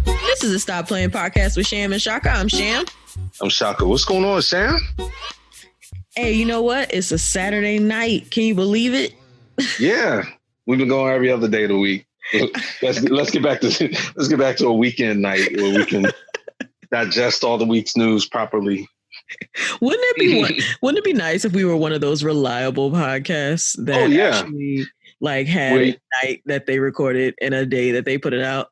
This is the Stop Playing podcast with Sham and Shaka. I'm Sham. I'm Shaka. What's going on, Sham? Hey, you know what? It's a Saturday night. Can you believe it? Yeah, we've been going every other day of the week. Let's get back to a weekend night where we can digest all the week's news properly. Wouldn't it be nice if we were one of those reliable podcasts that actually had a night that they recorded and a day that they put it out?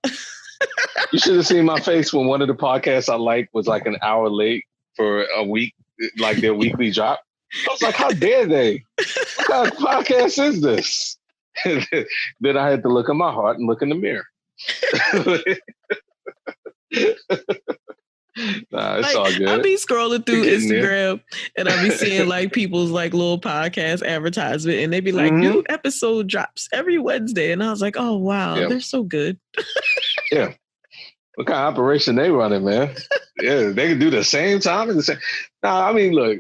You should have seen my face when one of the podcasts I liked was like an hour late for a week, like their weekly drop. I was like, how dare they? What kind of podcast is this? Then I had to look in my heart and look in the mirror. Nah, it's all good. I'll be scrolling through Instagram and I'll be seeing people's little podcast advertisement and they be like, new episode drops every Wednesday. And I was like, oh, wow, they're so good. Yeah. What kind of operation they running, man? Yeah, they can do the same time and the same. Nah, I mean, look,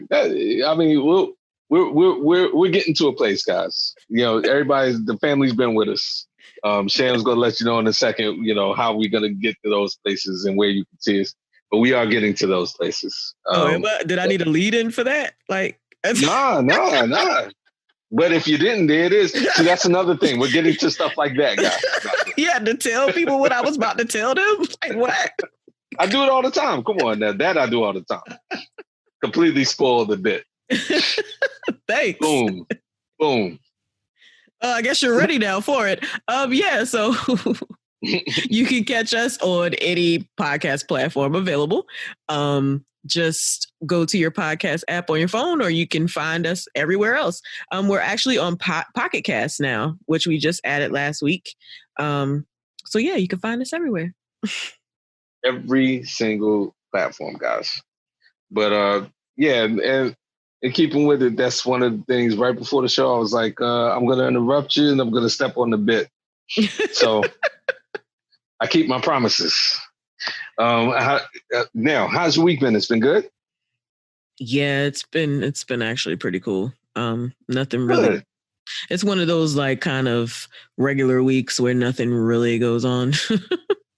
we're getting to a place, guys. You know, the family's been with us. Sham's gonna let you know in a second, how we're gonna get to those places and where you can see us. But we are getting to those places. Did I need a lead in for that? Nah. But if you didn't, there it is. See, that's another thing. We're getting to stuff like that, guys. You had to tell people what I was about to tell them? Like what? I do it all the time. Come on, now. That I do all the time. Completely spoil the bit. Thanks. Boom. I guess you're ready now for it. So you can catch us on any podcast platform available. Just go to your podcast app on your phone, or you can find us everywhere else. We're actually on Pocket Cast now, which we just added last week. So yeah, you can find us everywhere. Every single platform, guys. But and keeping with it, that's one of the things right before the show. I was like, I'm going to interrupt you and I'm going to step on the bit. So I keep my promises. Now, how's your week been? It's been good? Yeah, it's been actually pretty cool. Nothing really. Good. It's one of those kind of regular weeks where nothing really goes on.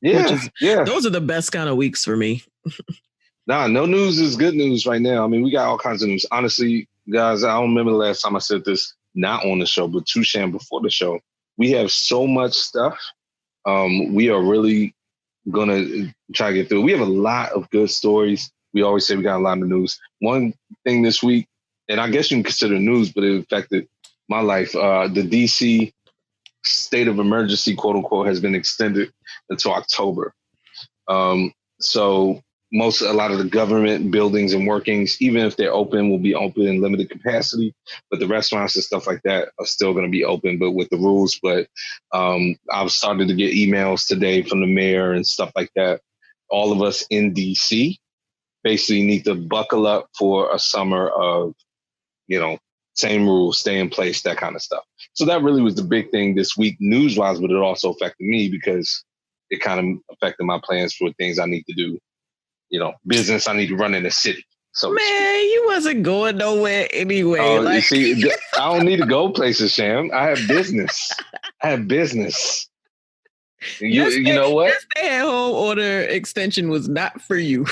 Those are the best kind of weeks for me. Nah, no news is good news right now. I mean, we got all kinds of news. Honestly, guys, I don't remember the last time I said this, not on the show, but to Sham before the show. We have so much stuff. We are really going to try to get through. We have a lot of good stories. We always say we got a lot of news. One thing this week, and I guess you can consider news, but it affected my life. The DC state of emergency, quote unquote, has been extended until October. So a lot of the government buildings and workings, even if they're open, will be open in limited capacity. But the restaurants and stuff like that are still going to be open, but with the rules. But I've started to get emails today from the mayor and stuff like that. All of us in DC basically need to buckle up for a summer of, same rules, stay in place, that kind of stuff. So that really was the big thing this week news-wise, but it also affected me because it kind of affected my plans for things I need to do. Business I need to run in the city. So man, you wasn't going nowhere anyway. You see, I don't need to go places, Sham. I have business. You know what? That stay-at-home order extension was not for you.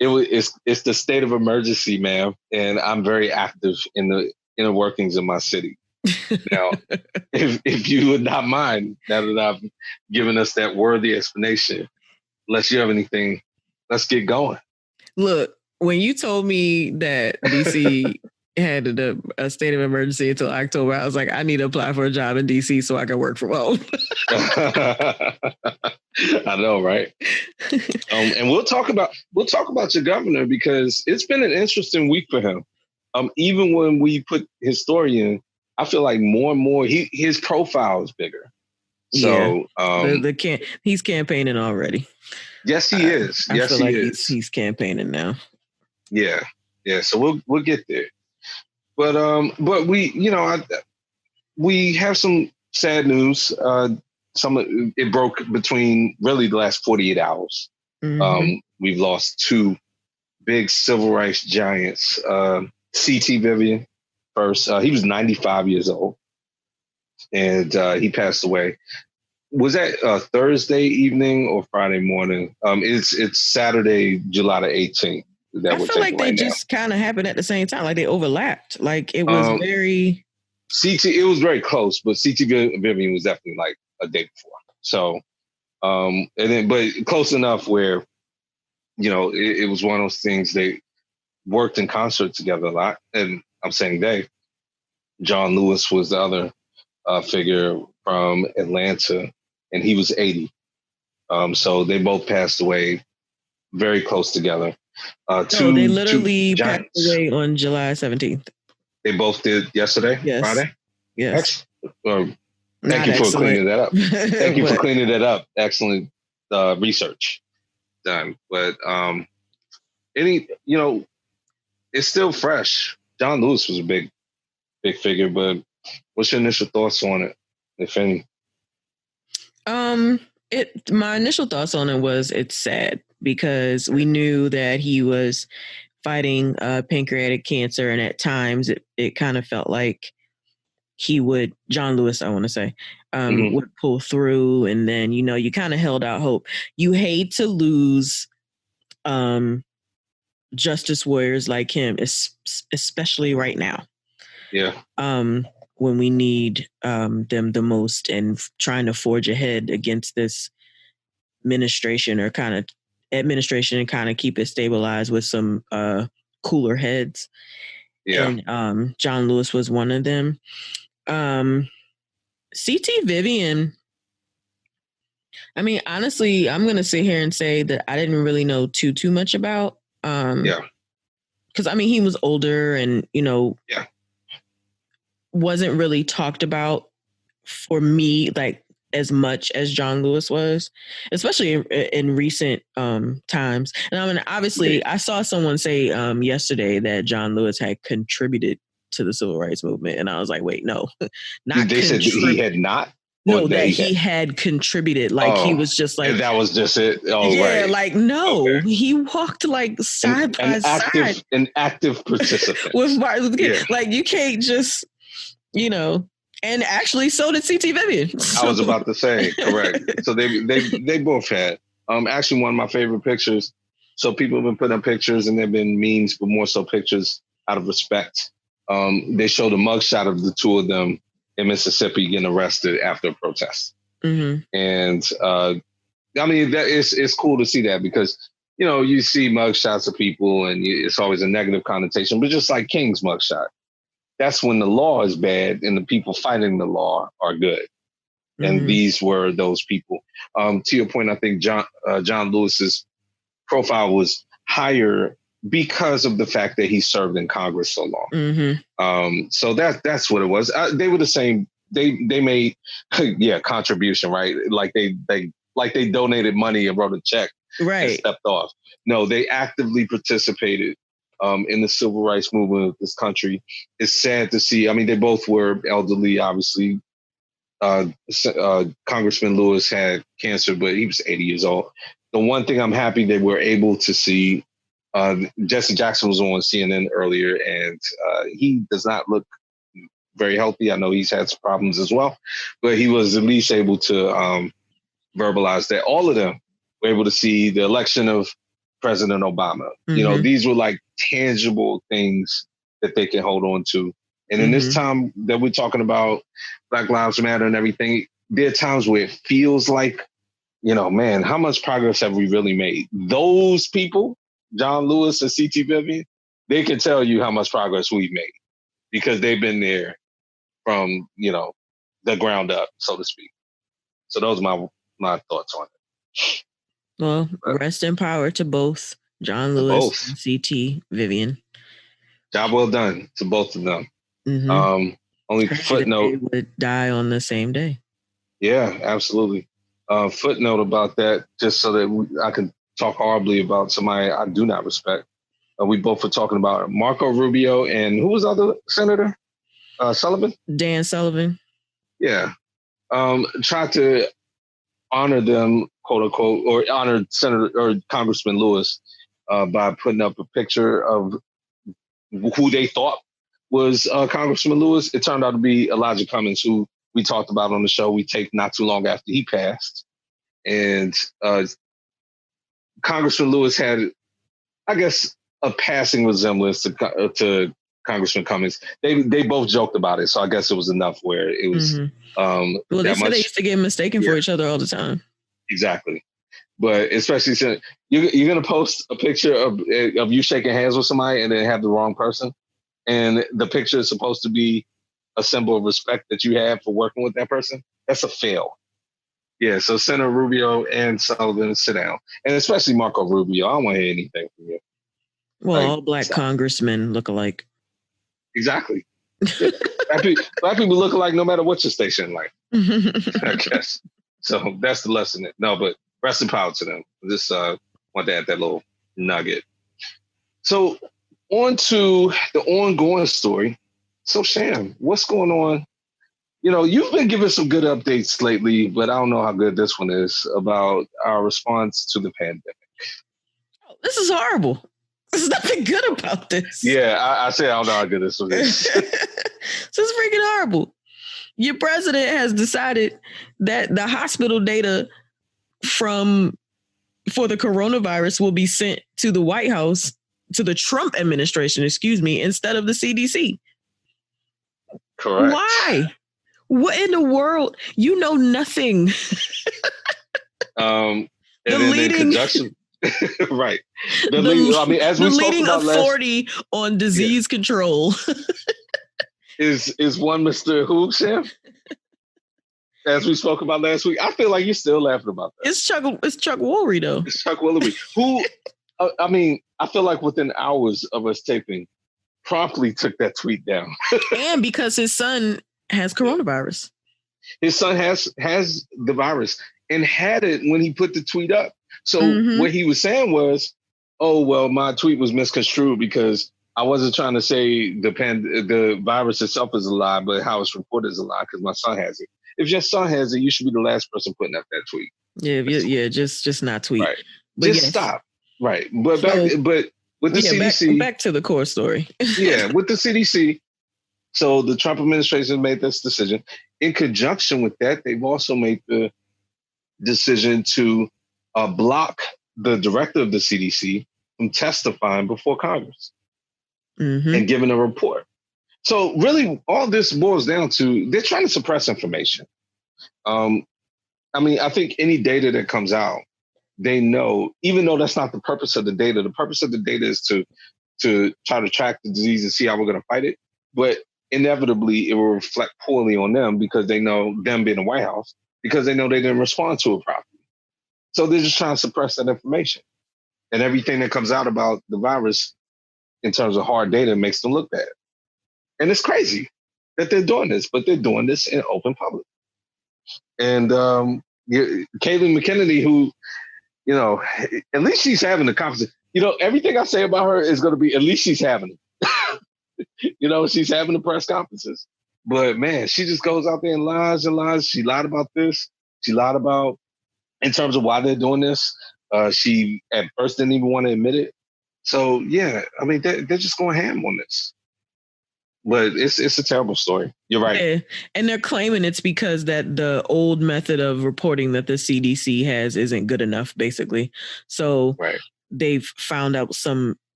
It's the state of emergency, ma'am, and I'm very active in the inner workings of my city. Now, if you would not mind, now that I've given us that worthy explanation, unless you have anything, let's get going. Look, when you told me that DC had a state of emergency until October, I was like, I need to apply for a job in DC so I can work from home. I know, right? And we'll talk about your governor because it's been an interesting week for him. Even when we put his story in, I feel like more and more his profile is bigger. So he's campaigning already. Yes, he is. I feel like he's campaigning now. Yeah. So we'll get there. But we have some sad news. It broke between really the last 48 hours. Mm-hmm. We've lost two big civil rights giants. C.T. Vivian first. He was 95 years old, and he passed away. Was that Thursday evening or Friday morning? It's Saturday, July the 18th that I we're feel like taking they right now. just kind of happened at the same time, like they overlapped. Like it was very. CT, it was very close, but CT Vivian was definitely like a day before. So, and then, but close enough where, it was one of those things they worked in concert together a lot. And I'm saying they, John Lewis was the other figure from Atlanta, and he was 80. So they both passed away very close together. They Two literally passed giants. away on July 17th. They both did yesterday, Yes. Friday? Yes. Thank you for cleaning that up. Thank you for cleaning that up. Excellent research done. But it's still fresh. John Lewis was a big figure, but what's your initial thoughts on it, if any? My initial thoughts on it was it's sad because we knew that he was fighting pancreatic cancer, and at times it kind of felt like John Lewis, I want to say, would pull through, and then you kind of held out hope. You hate to lose justice warriors like him, especially right now. Yeah. When we need them the most, and trying to forge ahead against this administration and kind of keep it stabilized with some cooler heads. Yeah. And John Lewis was one of them. C.T. Vivian, I mean, honestly, I'm going to sit here and say that I didn't really know too much about. Because, I mean, he was older and, wasn't really talked about for me, like, as much as John Lewis was, especially in recent times. And I mean, obviously, I saw someone say yesterday that John Lewis had contributed to the civil rights movement. And I was like, wait, no, not They said he had not? No, that he had contributed. Like he was just like, that was just it. Oh, yeah, right. like no, he walked like side by side, an active participant with Martin Luther King. Yeah. Like you can't just, and actually, so did C.T. Vivian. So. I was about to say, correct. So they both had. Actually, one of my favorite pictures. So people have been putting up pictures, and there've been memes, but more so pictures out of respect. They showed a mugshot of the two of them in Mississippi getting arrested after a protest. Mm-hmm. And I mean, it's cool to see that because, you see mugshots of people and it's always a negative connotation, but just like King's mugshot, that's when the law is bad and the people fighting the law are good. Mm-hmm. And these were those people. To your point, I think John Lewis's profile was higher because of the fact that he served in Congress so long. Mm-hmm. So that's what it was. They were the same. They made contribution, right? Like they donated money and wrote a check, right? And stepped off. No, they actively participated in the civil rights movement of this country. It's sad to see. I mean, they both were elderly, obviously. Congressman Lewis had cancer, but he was 80 years old. The one thing I'm happy that we're able to see. Jesse Jackson was on CNN earlier, and he does not look very healthy. I know he's had some problems as well, but he was at least able to verbalize that all of them were able to see the election of President Obama. Mm-hmm. These were like tangible things that they can hold on to. And in this time that we're talking about Black Lives Matter and everything, there are times where it feels like, man, how much progress have we really made? Those people, John Lewis and C.T. Vivian, they can tell you how much progress we've made because they've been there from, the ground up, so to speak. So those are my thoughts on it. Well, rest in power to both John Lewis and C.T. Vivian. Job well done to both of them. Mm-hmm. Only footnote. They would die on the same day. Yeah, absolutely. Footnote about that, just so that I can talk horribly about somebody I do not respect. We both were talking about Marco Rubio and who was the other senator? Sullivan? Dan Sullivan. Yeah. Tried to honor them, quote unquote, or honor Senator or Congressman Lewis by putting up a picture of who they thought was Congressman Lewis. It turned out to be Elijah Cummings, who we talked about on the show. We taped not too long after he passed. And Congressman Lewis had, I guess, a passing resemblance to Congressman Cummings. They both joked about it, so I guess it was enough where it was. Well, they said they used to get mistaken for each other all the time. Exactly, but especially since you're gonna post a picture of you shaking hands with somebody and then have the wrong person, and the picture is supposed to be a symbol of respect that you have for working with that person. That's a fail. Yeah, so Senator Rubio and Sullivan, sit down, and especially Marco Rubio. I don't want to hear anything from you. Well, all black congressmen look alike. Exactly. Black people look alike no matter what your station like, I guess. So that's the lesson. No, but rest in power to them. Just want to add that little nugget. So on to the ongoing story. So Sham, what's going on? You know, you've been giving some good updates lately, but I don't know how good this one is about our response to the pandemic. Oh, this is horrible. There's nothing good about this. Yeah, I say I don't know how good this one is. This is freaking horrible. Your president has decided that the hospital data for the coronavirus will be sent to the White House, to the Trump administration, instead of the CDC. Correct. Why? What in the world? You know nothing. And then in conjunction, right. The leading authority on disease control is one Mr. Who, Sam? As we spoke about last week, I feel like you're still laughing about that. It's Chuck Woolery, though. It's Chuck Woolery, who, I feel like within hours of us taping, promptly took that tweet down. And because his son has coronavirus. His son has the virus and had it when he put the tweet up. So what he was saying was, oh, well, my tweet was misconstrued because I wasn't trying to say the virus itself is a lie, but how it's reported is a lie because my son has it. If your son has it, you should be the last person putting up that tweet. Yeah, just not tweet. Right. Just stop. Right. But with the CDC. Back to the core story. Yeah, with the CDC. So the Trump administration made this decision. In conjunction with that, they've also made the decision to block the director of the CDC from testifying before Congress and giving a report. So really, all this boils down to they're trying to suppress information. I think any data that comes out, they know, even though that's not the purpose of the data. The purpose of the data is to try to track the disease and see how we're going to fight it. But inevitably, it will reflect poorly on them because they know, them being the White House, because they know they didn't respond to it properly. So they're just trying to suppress that information. And everything that comes out about the virus in terms of hard data makes them look bad. And it's crazy that they're doing this, but they're doing this in open public. And Kayleigh McEnany, who, at least she's having the conversation. Everything I say about her is going to be, at least she's having it. She's having the press conferences. But man, she just goes out there and lies and lies. She lied about this. She lied about, in terms of why they're doing this. She at first didn't even want to admit it. So yeah, they're just going ham on this. But it's a terrible story. You're right. Yeah. And they're claiming it's because that the old method of reporting that the CDC has isn't good enough, basically. So they've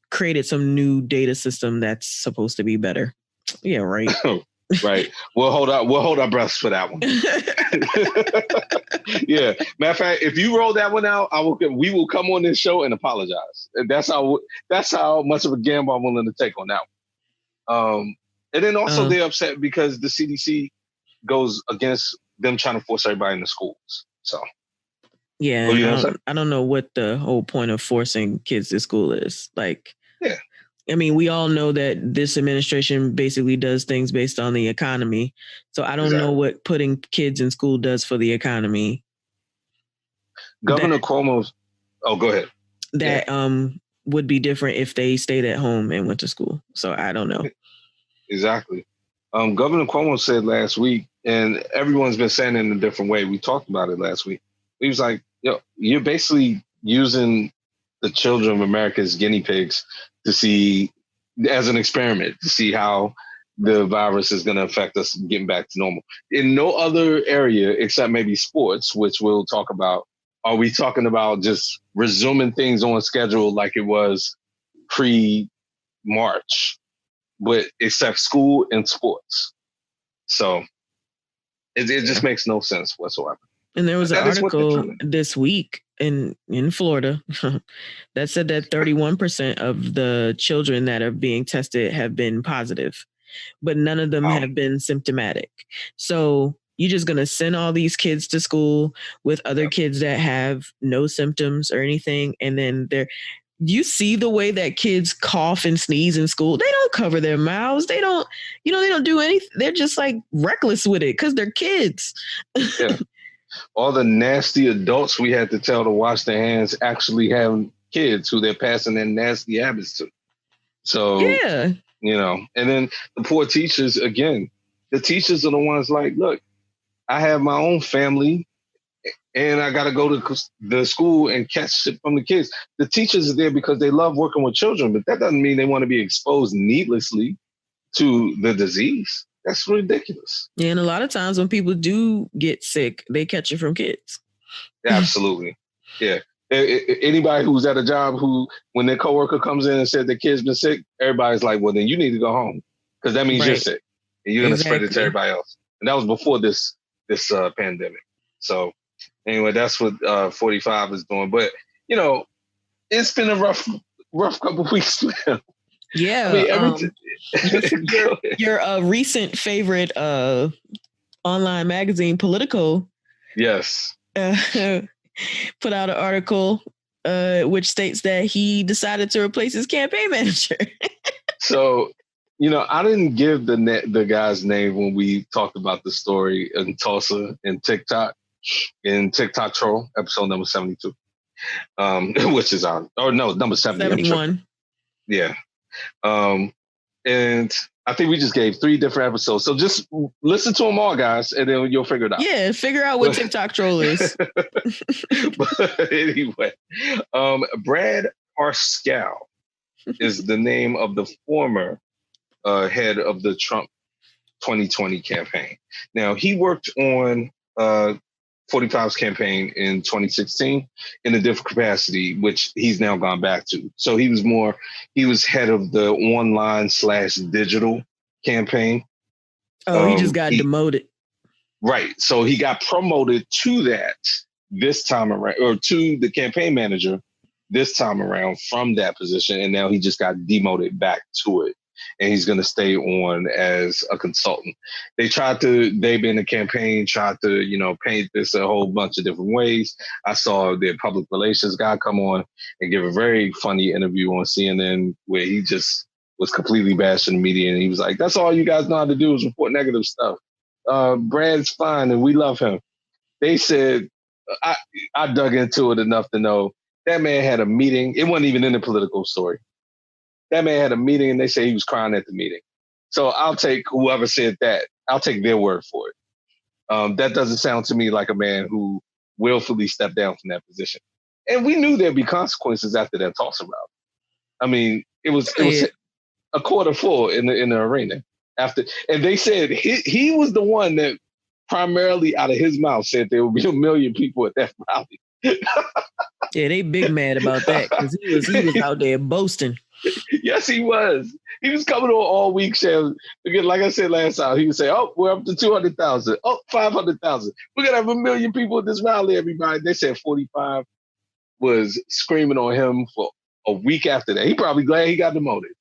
created some new data system that's supposed to be better. Yeah, right. Right. We'll hold our breaths for that one. Yeah. Matter of fact, if you roll that one out, we will come on this show and apologize. That's how much of a gamble I'm willing to take on that one. And then also they're upset because the CDC goes against them trying to force everybody into schools. So yeah, I don't know what the whole point of forcing kids to school is. Like, yeah. We all know that this administration basically does things based on the economy. So I don't know what putting kids in school does for the economy. Governor Cuomo's. Oh, go ahead. That would be different if they stayed at home and went to school. So I don't know. Exactly. Governor Cuomo said last week, and everyone's been saying it in a different way. We talked about it last week. He was like, you're basically using the children of America as guinea pigs to see, as an experiment, to see how the virus is going to affect us getting back to normal. In no other area except maybe sports, which we'll talk about, are we talking about just resuming things on schedule like it was pre-March, but except school and sports. So it just makes no sense whatsoever. And there was an article this week in Florida that said that 31% of the children that are being tested have been positive, but none of them have been symptomatic. So you're just going to send all these kids to school with other kids that have no symptoms or anything. And then you see the way that kids cough and sneeze in school. They don't cover their mouths. They don't do anything. They're just like reckless with it because they're kids. Yeah. All the nasty adults we had to tell to wash their hands actually have kids who they're passing their nasty habits to. So, yeah. And then the poor teachers, again, the teachers are the ones like, look, I have my own family and I got to go to the school and catch shit from the kids. The teachers are there because they love working with children, but that doesn't mean they want to be exposed needlessly to the disease. That's ridiculous. Yeah, and a lot of times when people do get sick, they catch it from kids. Absolutely. Yeah. Anybody who's at a job who, when their coworker comes in and said their kid's been sick, everybody's like, well, then you need to go home because that means you're sick and you're going to spread it to everybody else. And that was before this pandemic. So anyway, that's what 45 is doing. But, it's been a rough couple of weeks for them. Yeah. Your recent favorite online magazine, Politico. Yes. Put out an article which states that he decided to replace his campaign manager. So, I didn't give the guy's name when we talked about the story in Tulsa in TikTok Troll, episode number 72, which is number 71. Yeah. And I think we just gave 3 different episodes. So just listen to them all, guys, and then you'll figure it out. Yeah, figure out what TikTok Troll is. But anyway, Brad Parscale is the name of the former head of the Trump 2020 campaign. Now, he worked on 45's campaign in 2016 in a different capacity, which he's now gone back to. So he was head of the online/digital campaign. Oh, he just got demoted. Right. So he got promoted to that this time around, or to the campaign manager this time around from that position. And now he just got demoted back to it. And he's going to stay on as a consultant. They've been in the campaign, tried to, paint this a whole bunch of different ways. I saw their public relations guy come on and give a very funny interview on CNN where he just was completely bashing the media. And he was like, that's all you guys know how to do is report negative stuff. Brad's fine and we love him. They said, I dug into it enough to know that man had a meeting. It wasn't even in the political story. That man had a meeting and they say he was crying at the meeting. So I'll take whoever said that. I'll take their word for it. That doesn't sound to me like a man who willfully stepped down from that position. And we knew there'd be consequences after that Tulsa route. I mean, it was a quarter full in the arena after. And they said he was the one that primarily out of his mouth said there would be 1 million people at that rally. Yeah, they big mad about that because he was out there boasting. Yes, he was. He was coming on all week, Shem. Again, like I said last time, he would say, oh, we're up to 200,000. Oh, 500,000. We're going to have 1 million people at this rally, everybody. They said 45 was screaming on him for a week after that. He probably glad he got demoted.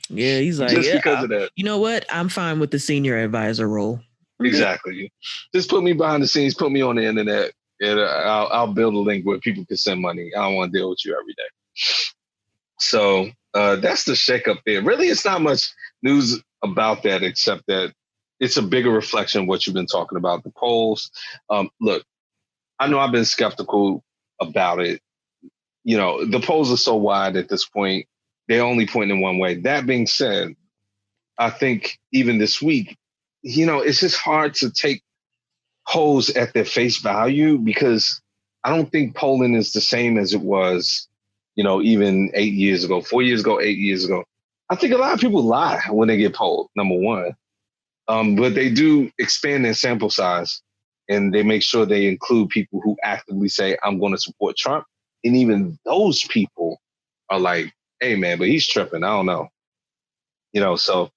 Yeah, he's like, just because of that. You know what? I'm fine with the senior advisor role. Exactly. Just put me behind the scenes, put me on the internet, and I'll build a link where people can send money. I don't want to deal with you every day. So that's the shakeup there. Really, it's not much news about that, except that it's a bigger reflection of what you've been talking about. The polls. Look, I know I've been skeptical about it. The polls are so wide at this point, they're only pointing in one way. That being said, I think even this week, it's just hard to take polls at their face value because I don't think Pullin is the same as it was, even 8 years ago, 4 years ago, 8 years ago. I think a lot of people lie when they get polled, number one. But they do expand their sample size, and they make sure they include people who actively say, I'm going to support Trump. And even those people are like, hey, man, but he's tripping. I don't know. So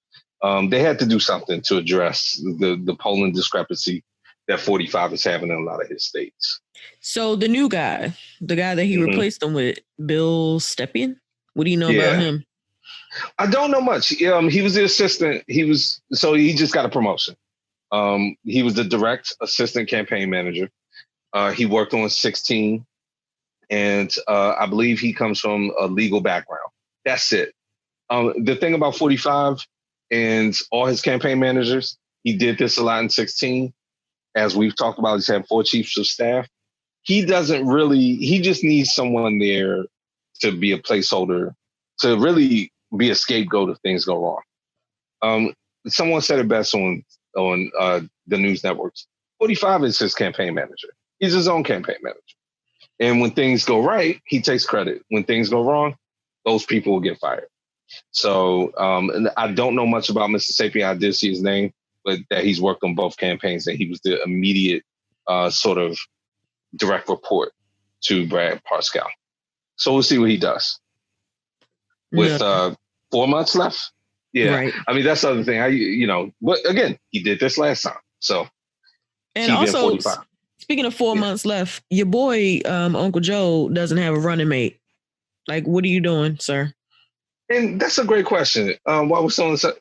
they had to do something to address the polling discrepancy that 45 is having in a lot of his states. So the new guy, the guy that he replaced him with, Bill Stepien, what do you know about him? I don't know much. He was the assistant. He just got a promotion. He was the direct assistant campaign manager. He worked on 16, and I believe he comes from a legal background. That's it. The thing about 45 and all his campaign managers, he did this a lot in 16. As we've talked about, he's had 4 chiefs of staff. He just needs someone there to be a placeholder, to really be a scapegoat if things go wrong. Someone said it best on the news networks. 45 is his campaign manager. He's his own campaign manager. And when things go right, he takes credit. When things go wrong, those people will get fired. So I don't know much about Mr. Sapien. I did see his name, but that he's worked on both campaigns, and he was the immediate sort of direct report to Brad Parscale. So we'll see what he does. With 4 months left. Yeah. Right. I mean, that's the other thing. But again, he did this last time. So, and also, 45. Speaking of 4 months left, your boy, Uncle Joe, doesn't have a running mate. Like, what are you doing, sir? And that's a great question. What was someone said?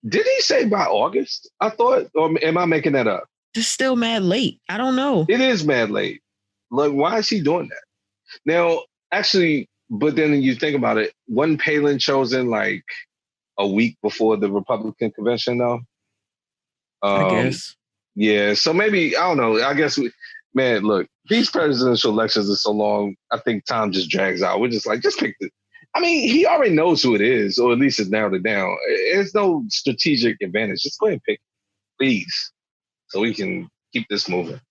Did he say by August? I thought, or am I making that up? It's still mad late. I don't know. It is mad late. Like, why is he doing that? Now, actually, but then you think about it, wasn't Palin chosen like a week before the Republican convention, though? I guess. Yeah, so maybe, I don't know. I guess, look, these presidential elections are so long, I think time just drags out. We're just like, just pick the... I mean, he already knows who it is, or at least has narrowed it down. There's no strategic advantage. Just go ahead and pick, please, so we can keep this moving.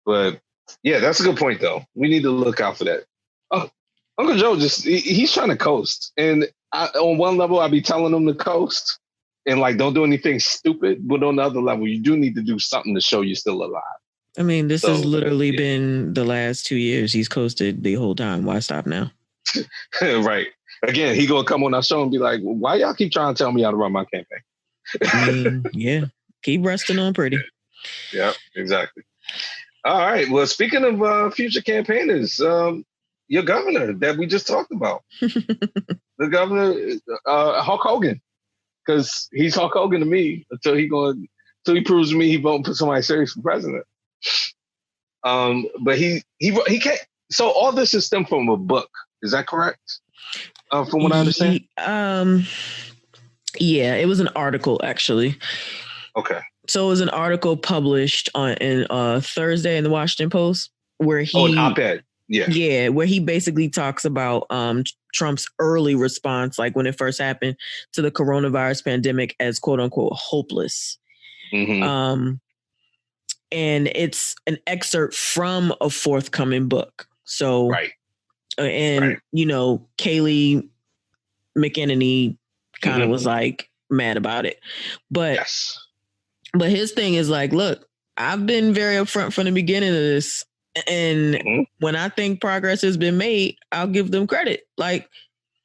But yeah, that's a good point, though. We need to look out for that. Oh, Uncle Joe he's trying to coast. And on one level, I'd be telling him to coast and like, don't do anything stupid. But on the other level, you do need to do something to show you're still alive. I mean, this has literally been the last 2 years. He's coasted the whole time. Why stop now? Right. Again, he gonna come on our show and be like, why y'all keep trying to tell me how to run my campaign? I mean, yeah. Keep resting on pretty. Yeah, exactly. All right. Well, speaking of future campaigners, your governor that we just talked about, the governor, Hulk Hogan, because he's Hulk Hogan to me until he proves to me he voting for somebody serious for president. But he can't. So all this is stemmed from a book. Is that correct? From what I understand. Yeah, it was an article actually. Okay. So it was an article published on Thursday in the Washington Post where he an op-ed. Yeah, where he basically talks about Trump's early response, like when it first happened to the coronavirus pandemic, as quote unquote hopeless. Mm-hmm. And it's an excerpt from a forthcoming book. So, right. Kayleigh McEnany kind of was like mad about it. But his thing is like, look, I've been very upfront from the beginning of this. And when I think progress has been made, I'll give them credit. Like,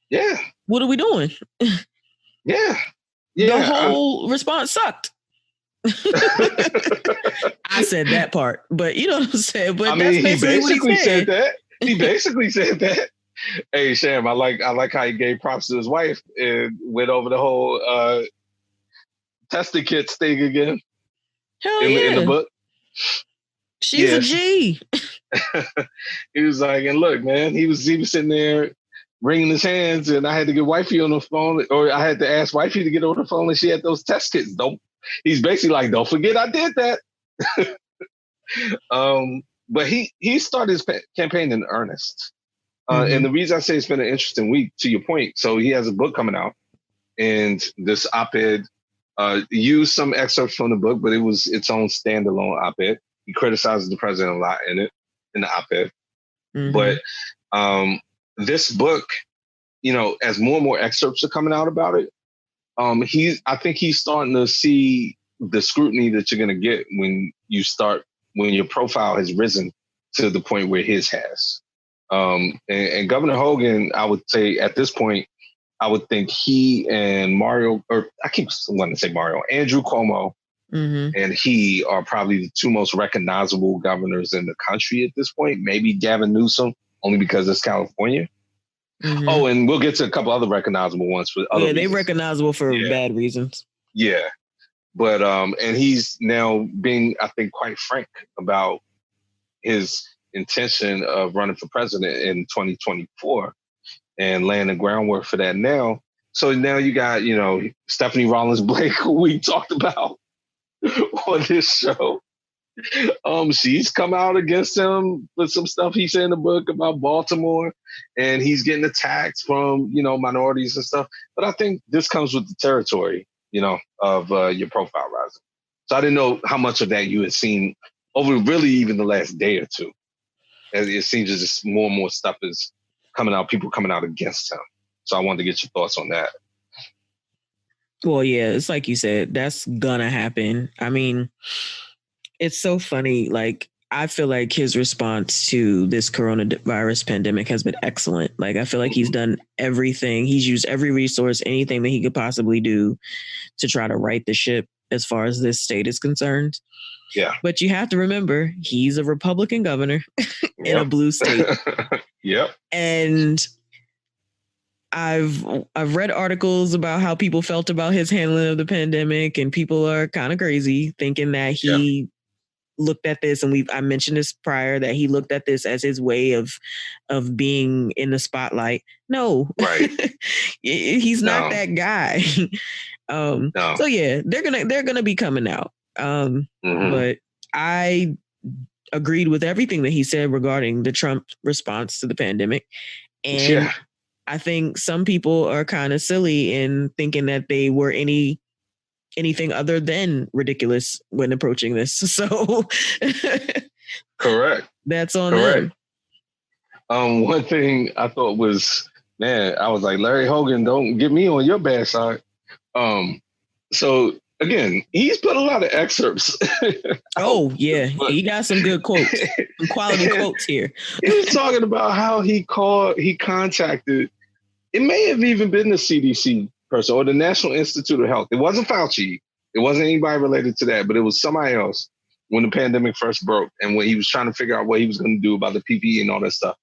yeah, what are we doing? Yeah. The whole response sucked. I said that part, but you know what I'm saying? But I mean, he basically said that. He basically said that. Hey, Sham, I like how he gave props to his wife and went over the whole testing kits thing again. Hell yeah. In the book. She's a G. He was like, and look, man, he was sitting there wringing his hands, and I had to get wifey on the phone, or I had to ask wifey to get on the phone, and she had those test kits. He's basically like, don't forget I did that. But he started his campaign in earnest. And the reason I say it's been an interesting week, to your point, so he has a book coming out, and this op-ed used some excerpts from the book, but it was its own standalone op-ed. He criticizes the president a lot in it. in the op-ed. Mm-hmm. But this book, as more and more excerpts are coming out about it, I think he's starting to see the scrutiny that you're going to get when your profile has risen to the point where his has. And Governor Hogan, I would say at this point, I would think he and Andrew Cuomo, and he are probably the two most recognizable governors in the country at this point. Maybe Gavin Newsom, only because it's California. Mm-hmm. Oh, and we'll get to a couple other recognizable ones for other reasons. They're recognizable for bad reasons. Yeah. But, and he's now being, I think, quite frank about his intention of running for president in 2024 and laying the groundwork for that now. So now you got, Stephanie Rollins Blake, who we talked about on this show. She's come out against him with some stuff he said in the book about Baltimore, and he's getting attacked from, minorities and stuff. But I think this comes with the territory, of your profile rising. So I didn't know how much of that you had seen over really even the last day or two. As it seems as just more and more stuff is coming out, people coming out against him. So I wanted to get your thoughts on that. Well, yeah, it's like you said, that's gonna happen. I mean, it's so funny. Like, I feel like his response to this coronavirus pandemic has been excellent. Like, I feel like he's done everything. He's used every resource, anything that he could possibly do to try to right the ship as far as this state is concerned. Yeah. But you have to remember, he's a Republican governor in a blue state. Yep. And I've read articles about how people felt about his handling of the pandemic, and people are kind of crazy thinking that he looked at this, and I mentioned this prior, that he looked at this as his way of being in the spotlight. No, right. He's not that guy. No. So yeah, they're gonna be coming out. But I agreed with everything that he said regarding the Trump response to the pandemic, and I think some people are kind of silly in thinking that they were anything other than ridiculous when approaching this. So correct. That's on them. One thing I thought was, man, I was like, Larry Hogan, don't get me on your bad side. So again, he's put a lot of excerpts. Oh yeah, he got some good quotes, some quality quotes here. He was talking about how he contacted. It may have even been the CDC person or the National Institute of Health. It wasn't Fauci. It wasn't anybody related to that, but it was somebody else when the pandemic first broke and when he was trying to figure out what he was going to do about the PPE and all that stuff.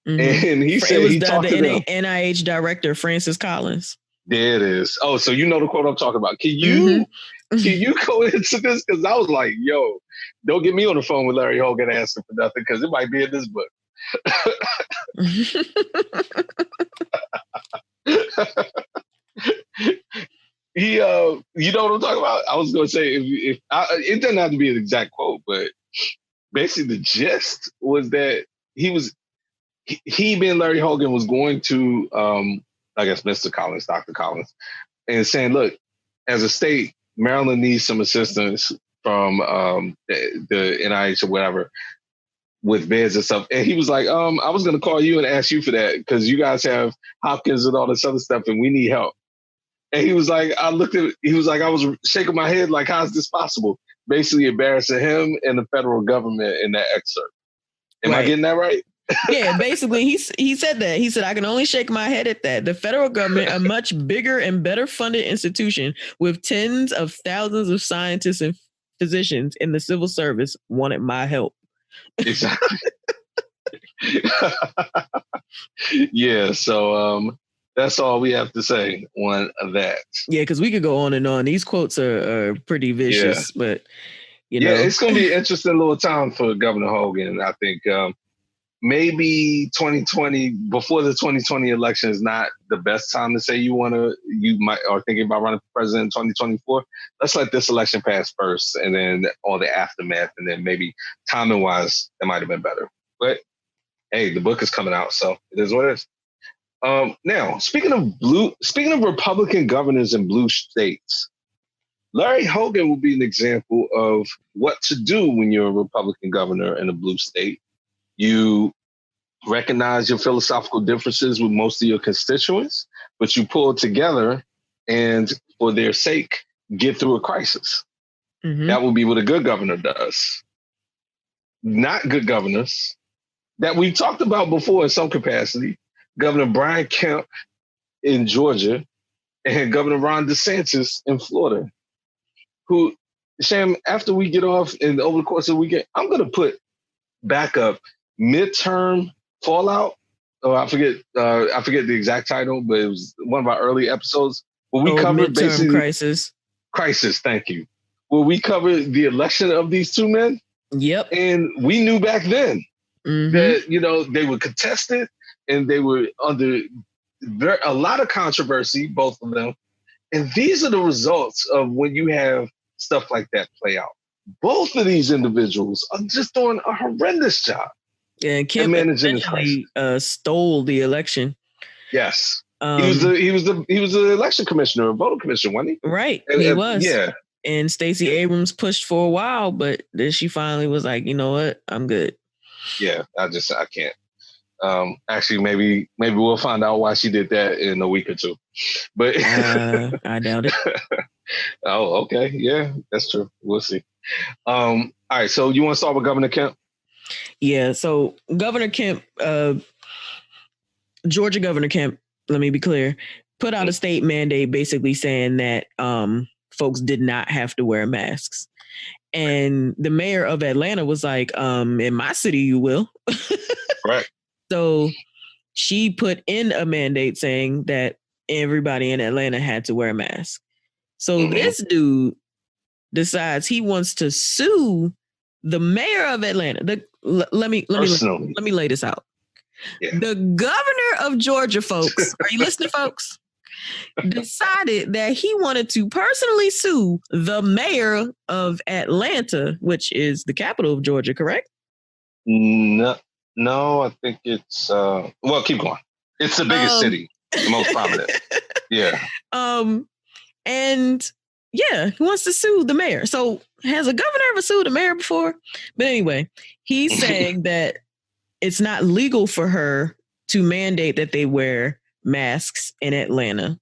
And he said he talked to the NIH director, Francis Collins. There it is. Oh, so you know the quote I'm talking about. Can you go into this? Because I was like, yo, don't get me on the phone with Larry Hogan asking for nothing, because it might be in this book. You know what I'm talking about? I was going to say, it doesn't have to be an exact quote, but basically the gist was that he being Larry Hogan was going to, I guess, Mr. Collins, Dr. Collins, and saying, look, as a state, Maryland needs some assistance from the NIH or whatever with beds and stuff. And he was like, I was going to call you and ask you for that because you guys have Hopkins and all this other stuff and we need help. And he was like, I was shaking my head like, how's this possible? Basically embarrassing him and the federal government in that excerpt. Am I getting that right? Yeah, basically he said that. He said, I can only shake my head at that. The federal government, a much bigger and better funded institution with tens of thousands of scientists and physicians in the civil service, wanted my help. Exactly. Yeah, so that's all we have to say on that. Yeah, because we could go on and on. These quotes are pretty vicious, but you know. It's going to be an interesting little time for Governor Hogan. I think maybe 2020, before the 2020 election, is not the best time to say you might are thinking about running for president in 2024. Let's let this election pass first, and then all the aftermath, and then maybe timing wise, that might have been better. But hey, the book is coming out, so it is what it is. Now, speaking of Republican governors in blue states, Larry Hogan will be an example of what to do when you're a Republican governor in a blue state. You recognize your philosophical differences with most of your constituents, but you pull together and, for their sake, get through a crisis. Mm-hmm. That will be what a good governor does. Not good governors that we've talked about before in some capacity. Governor Brian Kemp in Georgia and Governor Ron DeSantis in Florida, who, Sham, after we get off and over the course of the weekend, I'm going to put back up midterm fallout. Oh, I forget the exact title, but it was one of our early episodes where we covered basically crisis. Thank you. Where we covered the election of these two men. Yep. And we knew back then that, they were contested and they were under a lot of controversy, both of them. And these are the results of when you have stuff like that play out. Both of these individuals are just doing a horrendous job. Yeah, and Kemp essentially stole the election. Yes. He was the election commissioner, or voter commissioner, wasn't he? Right. He was. Yeah. And Stacey Abrams pushed for a while, but then she finally was like, you know what? I'm good. Yeah, I can't. Actually, maybe we'll find out why she did that in a week or two. But I doubt it. Oh, okay. Yeah, that's true. We'll see. All right. So you want to start with Governor Kemp? Yeah. So Governor Kemp, Georgia Governor Kemp, let me be clear, put out a state mandate basically saying that folks did not have to wear masks. And the mayor of Atlanta was like, in my city, you will. Right. So she put in a mandate saying that everybody in Atlanta had to wear a mask. So this dude decides he wants to sue the mayor of Atlanta. Let me lay this out. Yeah. The governor of Georgia, folks, are you listening, folks? Decided that he wanted to personally sue the mayor of Atlanta, which is the capital of Georgia, correct? No, I think it's well, keep going. It's the biggest city, the most prominent. Yeah. And yeah, he wants to sue the mayor. So has a governor ever sued a mayor before? But anyway, he's saying that it's not legal for her to mandate that they wear masks in Atlanta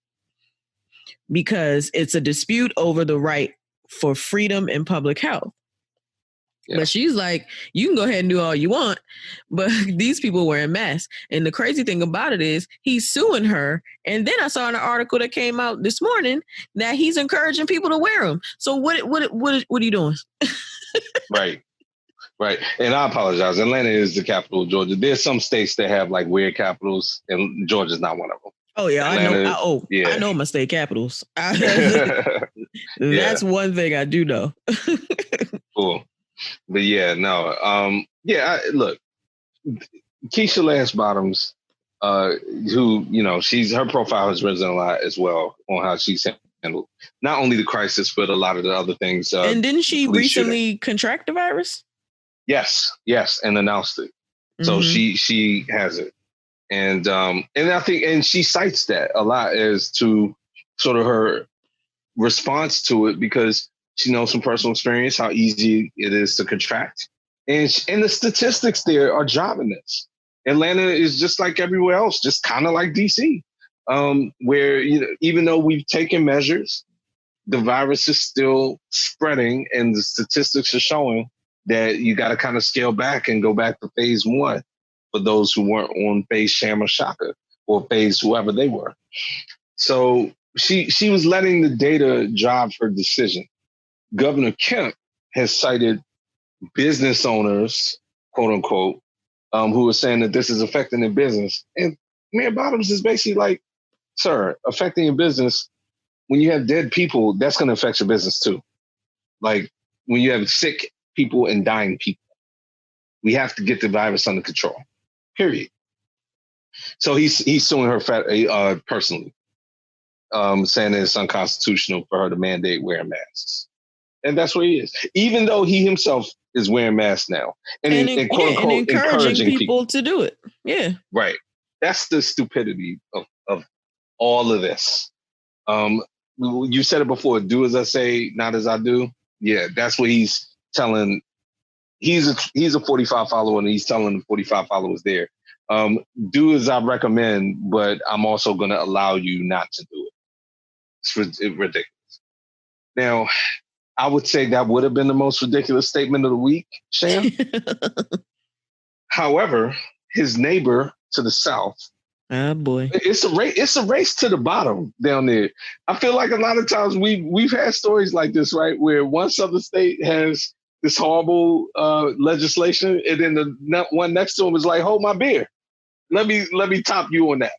because it's a dispute over the right for freedom and public health. Yeah. But she's like, you can go ahead and do all you want, but these people wearing masks. And the crazy thing about it is he's suing her. And then I saw an article that came out this morning that he's encouraging people to wear them. So what are you doing? Right. And I apologize. Atlanta is the capital of Georgia. There's some states that have like weird capitals, and Georgia's not one of them. Oh yeah, Atlanta, I know my state capitals. That's one thing I do know. Cool. But yeah, no. Look, Keisha Lance Bottoms, who, her profile has risen a lot as well on how she's handled not only the crisis, but a lot of the other things. And didn't she recently contract the virus? Yes, and announced it. So she has it. And I think, and she cites that a lot as to sort of her response to it, because she knows from personal experience how easy it is to contract. And the statistics there are driving this. Atlanta is just like everywhere else, just kind of like DC, where, even though we've taken measures, the virus is still spreading, and the statistics are showing that you got to kind of scale back and go back to phase one for those who weren't on phase sham or shaka, or phase whoever they were. So she was letting the data drive her decision. Governor Kemp has cited business owners, quote unquote, who are saying that this is affecting their business. And Mayor Bottoms is basically like, sir, affecting your business, when you have dead people, that's going to affect your business too. Like when you have sick people and dying people, we have to get the virus under control, period. So he's suing her personally, saying that it's unconstitutional for her to mandate wearing masks. And that's where he is, even though he himself is wearing masks now and quote unquote encouraging people to do it. Yeah. Right. That's the stupidity of all of this. You said it before, do as I say, not as I do. Yeah, that's what he's telling he's a 45 follower, and he's telling the 45 followers there, do as I recommend, but I'm also going to allow you not to do it. It's ridiculous. Now, I would say that would have been the most ridiculous statement of the week, Sham. However, his neighbor to the south, oh boy, it's a race to the bottom down there. I feel like a lot of times we've had stories like this, right, where one southern state has this horrible legislation, and then the one next to him is like, hold my beer. Let me top you on that.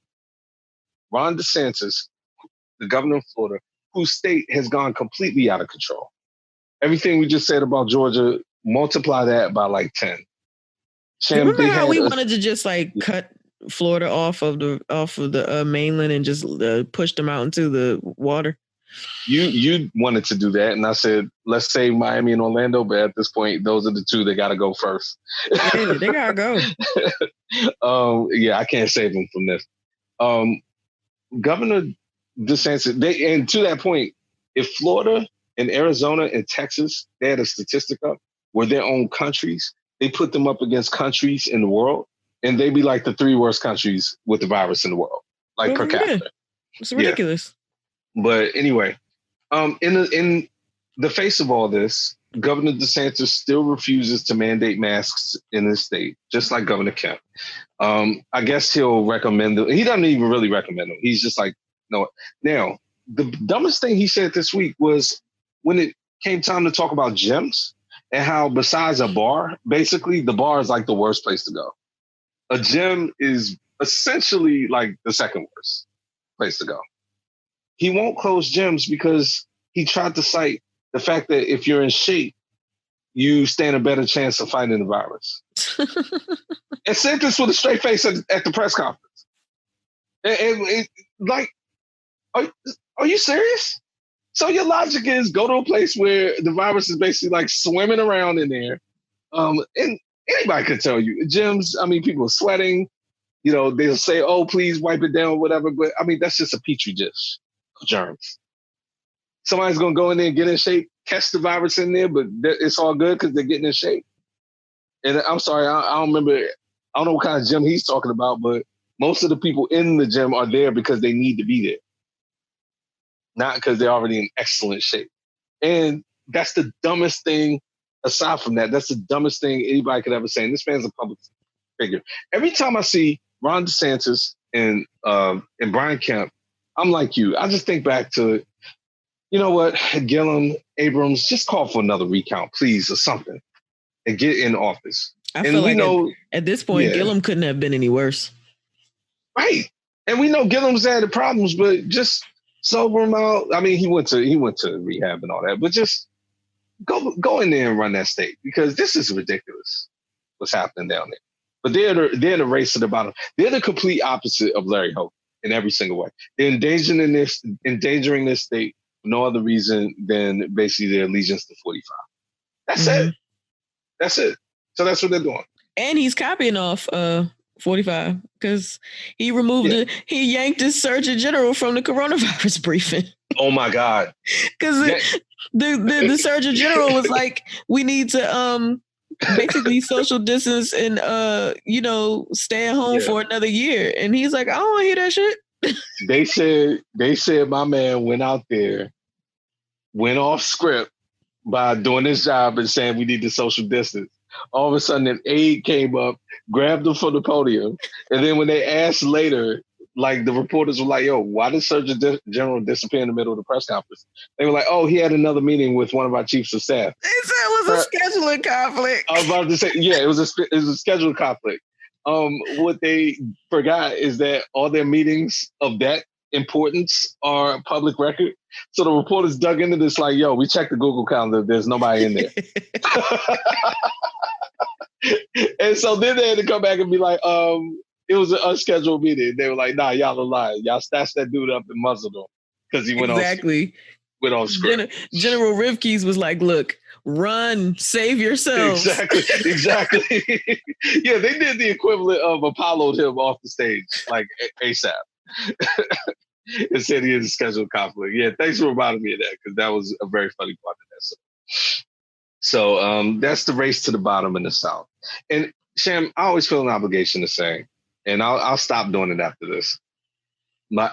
Ron DeSantis, the governor of Florida, whose state has gone completely out of control. Everything we just said about Georgia, multiply that by like 10. Remember how we wanted to just like cut Florida off of the mainland and just push them out into the water? You wanted to do that, and I said, let's save Miami and Orlando, but at this point, those are the two that got to go first. Yeah, they got to go. Yeah, I can't save them from this. Governor DeSantis, and to that point, if Florida and Arizona and Texas, they had a statistic up where their own countries, they put them up against countries in the world, and they'd be like the 3 worst countries with the virus in the world, like per capita. It's ridiculous. Yeah. But anyway, in the face of all this, Governor DeSantis still refuses to mandate masks in his state, just like Governor Kemp. I guess he'll recommend them. He doesn't even really recommend them. He's just like, no. Now, the dumbest thing he said this week was when it came time to talk about gyms and how besides a bar, basically the bar is like the worst place to go. A gym is essentially like the second worst place to go. He won't close gyms because he tried to cite the fact that if you're in shape, you stand a better chance of fighting the virus. And said this with a straight face at the press conference. And like, are you serious? So your logic is go to a place where the virus is basically like swimming around in there. And anybody could tell you, gyms, I mean, people are sweating, they'll say, oh, please wipe it down, whatever. But I mean, that's just a petri dish of germs. Somebody's going to go in there and get in shape, catch the virus in there, but it's all good because they're getting in shape. And I'm sorry, I don't remember, I don't know what kind of gym he's talking about, but most of the people in the gym are there because they need to be there, not because they're already in excellent shape. And that's the dumbest thing. Aside from that, that's the dumbest thing anybody could ever say. And this man's a public figure. Every time I see Ron DeSantis and Brian Kemp, I'm like you. I just think back to, you know what, Gillum, Abrams, just call for another recount, please, or something, and get in office. I feel like at this point, Gillum couldn't have been any worse. Right. And we know Gillum's had the problems, but just sober him out. I mean, he went to rehab and all that, but just go in there and run that state, because this is ridiculous what's happening down there. But they're the race to the bottom. They're the complete opposite of Larry Hogan in every single way. They're endangering this state for no other reason than basically their allegiance to 45. That's it. That's it. So that's what they're doing. And he's copying off 45 because he removed he yanked his Surgeon General from the coronavirus briefing. Oh my God. Because the Surgeon General was like, we need to basically social distance and stay at home for another year. And he's like, I don't want to hear that shit. They said my man went out there, went off script by doing his job and saying we need to social distance. All of a sudden an aide came up, grabbed him from the podium. And then when they asked later, like the reporters were like, yo, why did Surgeon General disappear in the middle of the press conference? They were like, oh, he had another meeting with one of our chiefs of staff. They said it was a scheduling conflict. I was about to say, yeah, it was a scheduling conflict. What they forgot is that all their meetings of that importance are public record. So the reporters dug into this like, yo, we checked the Google Calendar. There's nobody in there. And so then they had to come back and be like, it was an unscheduled meeting. They were like, nah, y'all are lying. Y'all snatched that dude up and muzzled him because he went on script. General Rivkees was like, look, run, save yourselves. Exactly. Yeah, they did the equivalent of Apollo'd him off the stage, like ASAP. And said he had a scheduled conflict. Yeah, thanks for reminding me of that, because that was a very funny part of that. So that's the race to the bottom in the South. And Sham, I always feel an obligation to say, and I'll stop doing it after this.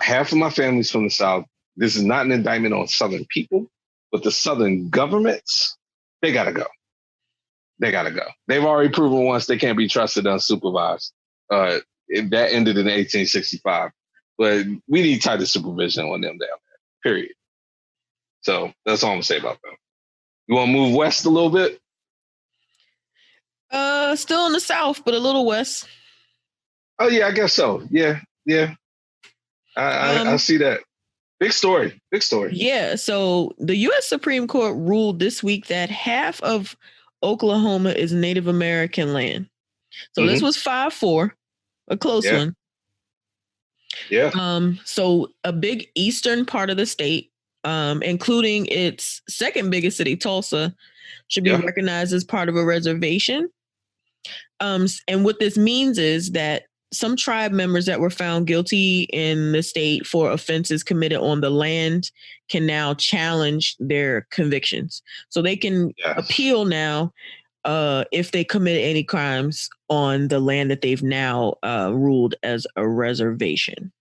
Half of my family's from the South. This is not an indictment on Southern people, but the Southern governments, they got to go. They got to go. They've already proven once they can't be trusted unsupervised. That ended in 1865. But we need tighter supervision on them down there, period. So that's all I'm going to say about them. You want to move west a little bit? Still in the South, but a little west. Oh, yeah, I guess so. Yeah. I see that. Big story. Yeah. So the U.S. Supreme Court ruled this week that half of Oklahoma is Native American land. So this was 5-4, a close one. Yeah. So a big eastern part of the state, including its second biggest city, Tulsa, should be recognized as part of a reservation. And what this means is that some tribe members that were found guilty in the state for offenses committed on the land can now challenge their convictions. So they can appeal now if they committed any crimes on the land that they've now ruled as a reservation.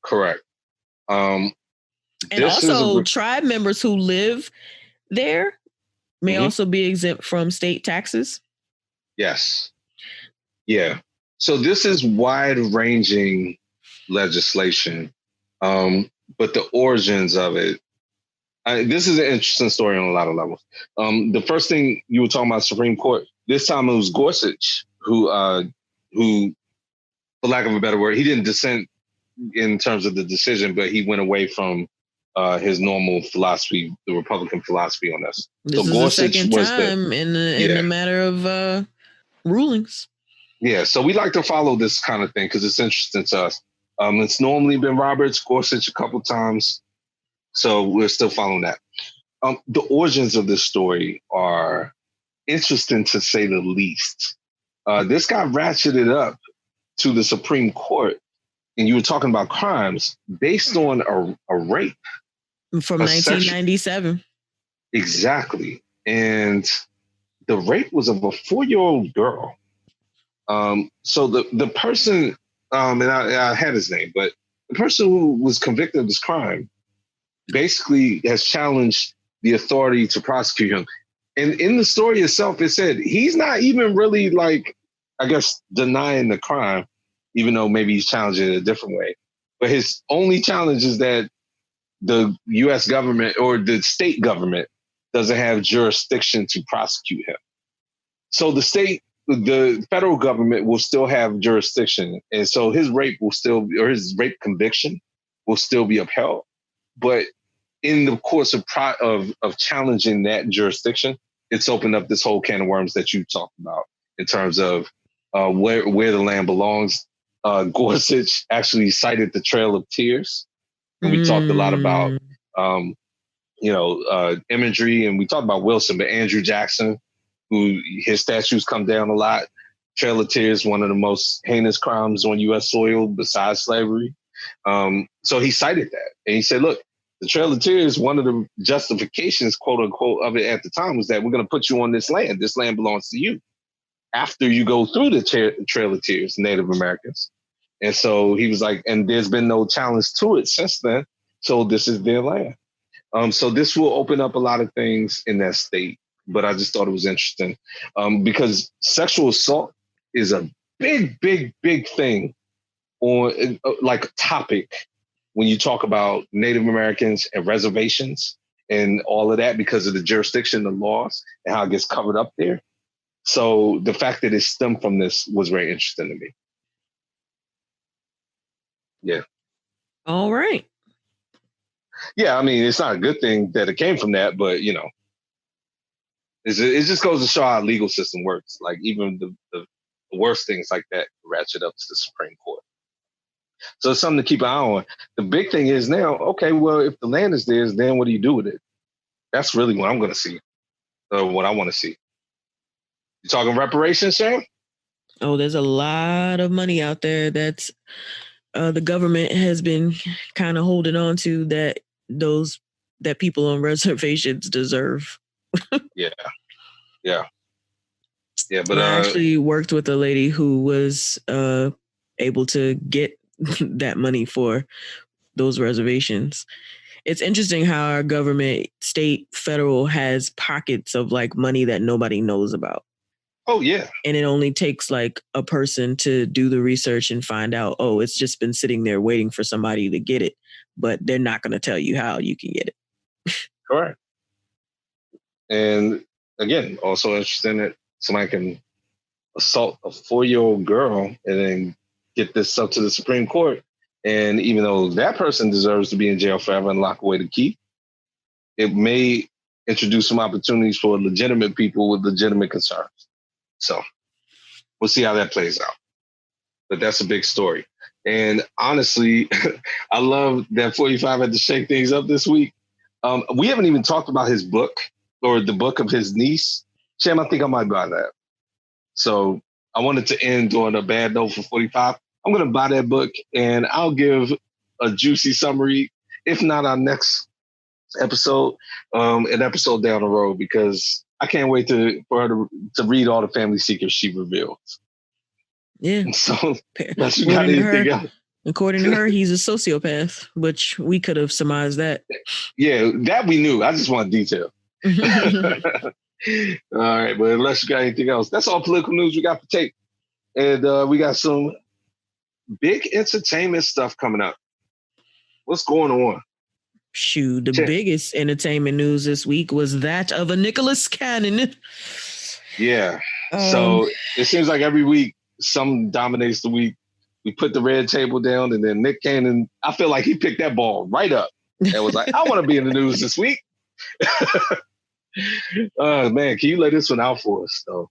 Correct. And also tribe members who live there may also be exempt from state taxes. Yes. Yeah. So this is wide-ranging legislation, but the origins of it, this is an interesting story on a lot of levels. The first thing you were talking about, Supreme Court, this time it was Gorsuch who, for lack of a better word, he didn't dissent in terms of the decision, but he went away from his normal philosophy, the Republican philosophy on this. This is Gorsuch the second time in the matter of rulings. Yeah, so we like to follow this kind of thing because it's interesting to us. It's normally been Roberts, Gorsuch a couple times, so we're still following that. The origins of this story are interesting to say the least. This got ratcheted up to the Supreme Court, and you were talking about crimes based on a rape. From 1997. Exactly. And the rape was of a 4-year-old girl. So the person, and I had his name, but the person who was convicted of this crime basically has challenged the authority to prosecute him. And in the story itself, it said he's not even really denying the crime, even though maybe he's challenging it a different way. But his only challenge is that the U.S. government or the state government doesn't have jurisdiction to prosecute him. So the federal government will still have jurisdiction. And so his rape conviction will still be upheld. But in the course of challenging that jurisdiction, it's opened up this whole can of worms that you talked about in terms of where the land belongs. Gorsuch actually cited the Trail of Tears. And we talked a lot about, imagery, and we talked about Wilson, but Andrew Jackson, who his statues come down a lot. Trail of Tears, one of the most heinous crimes on U.S. soil besides slavery. So he cited that. And he said, look, the Trail of Tears, one of the justifications, quote unquote, of it at the time was that we're going to put you on this land. This land belongs to you after you go through the Trail of Tears, Native Americans. And so he was like, and there's been no challenge to it since then. So this is their land. So this will open up a lot of things in that state. But I just thought it was interesting because sexual assault is a big, big, big thing on like a topic when you talk about Native Americans and reservations and all of that because of the jurisdiction, the laws, and how it gets covered up there. So the fact that it stemmed from this was very interesting to me. Yeah. All right. Yeah, I mean, it's not a good thing that it came from that, but, you know, it just goes to show how our legal system works. Like even the worst things like that ratchet up to the Supreme Court. So it's something to keep an eye on. The big thing is now, okay, well, if the land is theirs, then what do you do with it? That's really what I'm going to see, what I want to see. You talking reparations, Sam? Oh, there's a lot of money out there that's the government has been kind of holding on to that people on reservations deserve. Yeah. Yeah. Yeah, but I actually worked with a lady who was able to get that money for those reservations. It's interesting how our government, state, federal, has pockets of like money that nobody knows about. oh yeah. And it only takes like a person to do the research and find out, oh, it's just been sitting there waiting for somebody to get it, but they're not going to tell you how you can get it. Correct. And again, also interesting that somebody can assault a 4-year-old girl and then get this up to the Supreme Court. And even though that person deserves to be in jail forever and lock away the key, it may introduce some opportunities for legitimate people with legitimate concerns. So we'll see how that plays out. But that's a big story. And honestly, I love that 45 had to shake things up this week. We haven't even talked about his book or the book of his niece. Sham, I think I might buy that. So I wanted to end on a bad note for 45. I'm going to buy that book and I'll give a juicy summary, if not our next episode, an episode down the road, because I can't wait for her to read all the family secrets she reveals. Yeah. So unless you got anything else. According to her, he's a sociopath, which we could have surmised that. Yeah, that we knew. I just want detail. All right, but unless you got anything else, that's all political news we got for tape. And we got some big entertainment stuff coming up. What's going on? Shoot, the biggest entertainment news this week was that of a Nicholas Cannon. Yeah. So it seems like every week some dominates the week. We put the red table down, and then Nick Cannon, I feel like he picked that ball right up and was like, I want to be in the news this week. Man, can you lay this one out for us, though?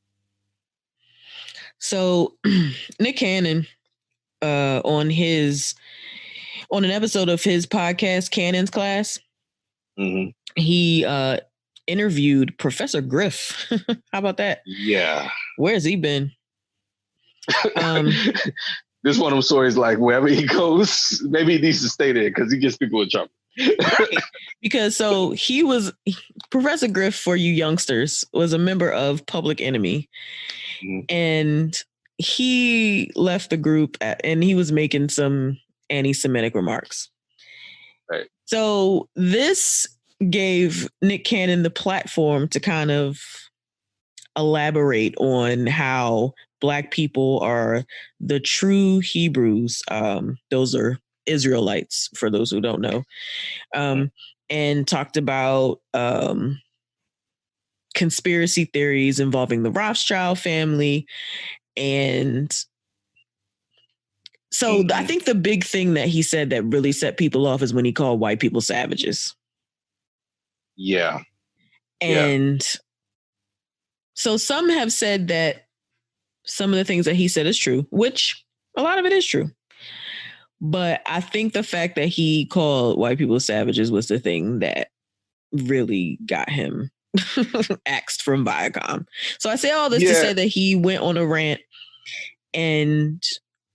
So Nick Cannon, on an episode of his podcast, Cannon's Class, he interviewed Professor Griff. How about that? Yeah. Where's he been? This one of them stories, like wherever he goes, maybe he needs to stay there because he gets people in trouble. Right. Because so Professor Griff, for you youngsters, was a member of Public Enemy. And he left the group and he was making some anti-Semitic remarks. Right. So this gave Nick Cannon the platform to kind of elaborate on how Black people are the true Hebrews. Those are Israelites, for those who don't know. And talked about conspiracy theories involving the Rothschild family. And so I think the big thing that he said that really set people off is when he called white people savages. Yeah. And so some have said that some of the things that he said is true, which a lot of it is true. But I think the fact that he called white people savages was the thing that really got him axed from Viacom. So I say all this to say that he went on a rant and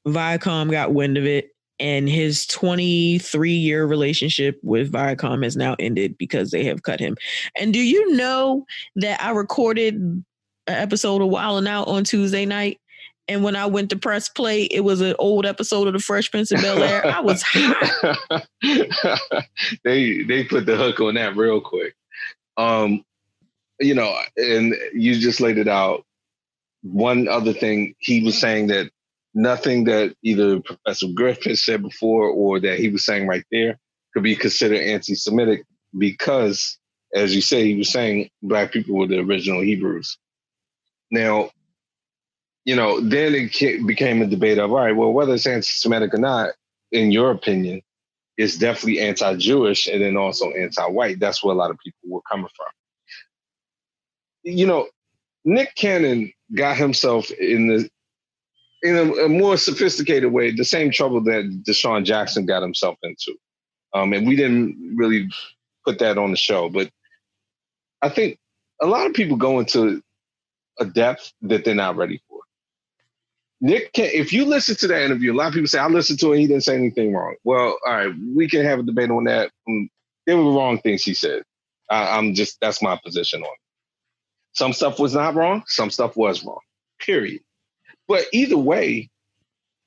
Viacom got wind of it, and his 23-year relationship with Viacom has now ended because they have cut him. And do you know that I recorded an episode of Wild 'N Out on Tuesday night? And when I went to press play, it was an old episode of The Fresh Prince of Bel-Air. I was hot. They put the hook on that real quick. You know, and you just laid it out. One other thing, he was saying that nothing that either Professor Griffin said before or that he was saying right there could be considered anti-Semitic because, as you say, he was saying Black people were the original Hebrews. Now, you know, then it became a debate of, all right, well, whether it's anti-Semitic or not, in your opinion, it's definitely anti-Jewish and then also anti-white. That's where a lot of people were coming from. You know, Nick Cannon got himself in a more sophisticated way, the same trouble that Deshaun Jackson got himself into. And we didn't really put that on the show, but I think a lot of people go into a depth that they're not ready for. If you listen to that interview, a lot of people say, I listened to it, he didn't say anything wrong. Well, all right, we can have a debate on that. There were wrong things he said. That's my position on it. Some stuff was not wrong. Some stuff was wrong. Period. But either way,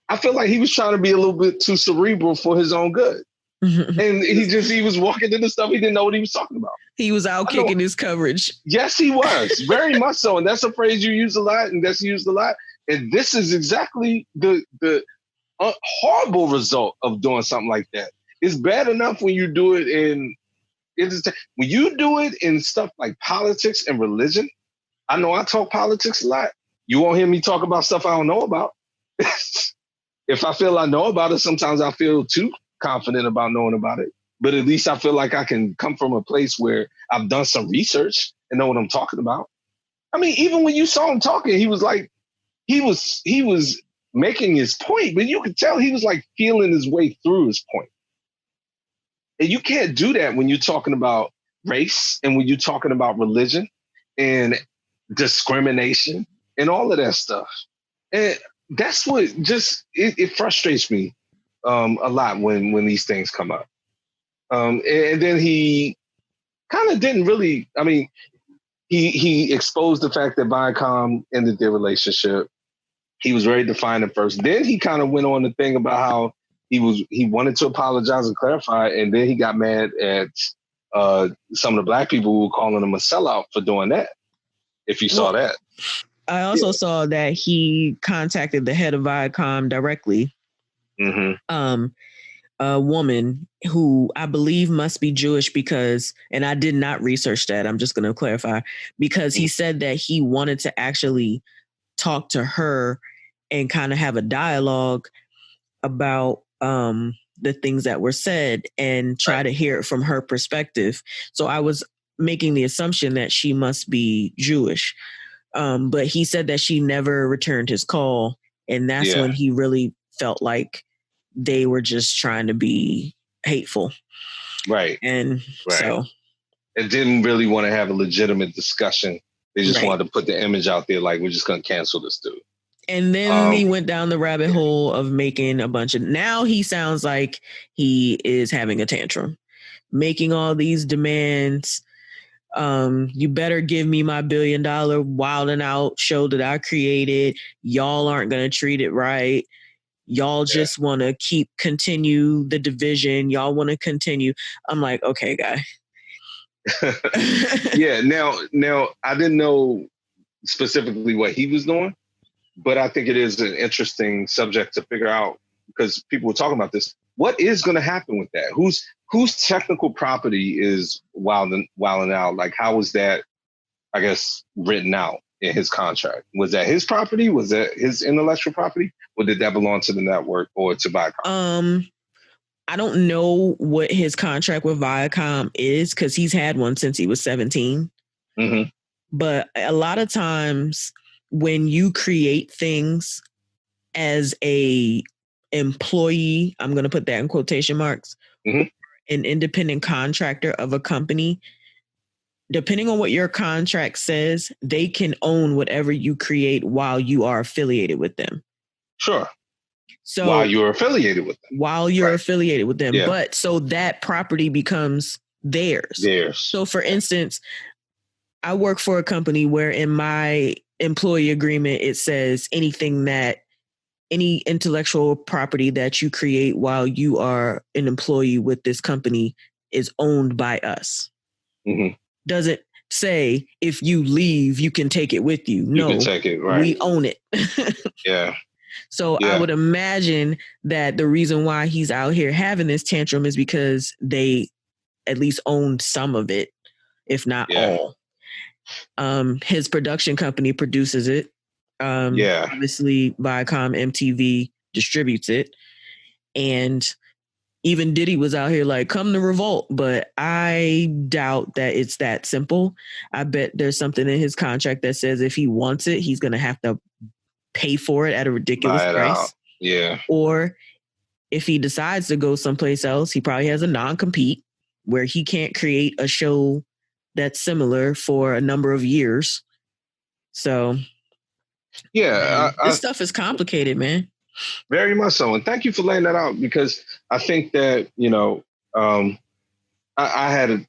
I feel like he was trying to be a little bit too cerebral for his own good. And he was walking into stuff he didn't know what he was talking about. He was out kicking his coverage. Yes, he was. Very much so. And that's a phrase you use a lot, and that's used a lot. And this is exactly the horrible result of doing something like that. It's bad enough when you do it when you do it in stuff like politics and religion. I know I talk politics a lot. You won't hear me talk about stuff I don't know about. If I feel I know about it, sometimes I feel too confident about knowing about it. But at least I feel like I can come from a place where I've done some research and know what I'm talking about. I mean, even when you saw him talking, he was like, he was making his point, but you could tell he was like feeling his way through his point. And you can't do that when you're talking about race and when you're talking about religion and discrimination and all of that stuff. And that's what it frustrates me a lot when these things come up. And then he kind of didn't really, I mean, he exposed the fact that Viacom ended their relationship. He was very defiant at first. Then he kind of went on the thing about how he wanted to apologize and clarify, and then he got mad at some of the black people who were calling him a sellout for doing that. If you saw that. I also saw that he contacted the head of Viacom directly. Mm-hmm. A woman who I believe must be Jewish because, and I did not research that, I'm just going to clarify, because he said that he wanted to actually talk to her and kind of have a dialogue about the things that were said and try to hear it from her perspective. So I was making the assumption that she must be Jewish. But he said that she never returned his call. And that's when he really felt like they were just trying to be hateful. Right. And so it didn't really want to have a legitimate discussion. They just wanted to put the image out there like, we're just going to cancel this dude. And then he went down the rabbit hole of making a bunch of, now he sounds like he is having a tantrum, making all these demands. You better give me my $1 billion Wild 'N Out show that I created. Y'all aren't going to treat it right. Y'all just want to continue the division. Y'all want to continue. I'm like, okay, guy. Now I didn't know specifically what he was doing, but I think it is an interesting subject to figure out because people were talking about this. What is going to happen with that? Whose technical property is Wild 'N Out? Like, how was that, I guess, written out in his contract? Was that his property? Was that his intellectual property? Or did that belong to the network or to Viacom? I don't know what his contract with Viacom is because he's had one since he was 17. Mm-hmm. But a lot of times when you create things as a employee, I'm going to put that in quotation marks, an independent contractor of a company, depending on what your contract says, they can own whatever you create while you are affiliated with them. Sure. So while you're affiliated with them. Affiliated with them. Yeah. But so that property becomes theirs. So for instance, I work for a company where in my employee agreement, it says any intellectual property that you create while you are an employee with this company is owned by us. Mm-hmm. Doesn't say if you leave, you can take it with you. No, you can take it, right. We own it. Yeah. So I would imagine that the reason why he's out here having this tantrum is because they at least owned some of it, if not all. His production company produces it. Obviously, Viacom MTV distributes it. And even Diddy was out here like, come to revolt. But I doubt that it's that simple. I bet there's something in his contract that says if he wants it, he's going to have to pay for it at a ridiculous price. Out. Yeah. Or if he decides to go someplace else, he probably has a non-compete where he can't create a show that's similar for a number of years. So this stuff is complicated, man. Very much so. And thank you for laying that out because I think that, I had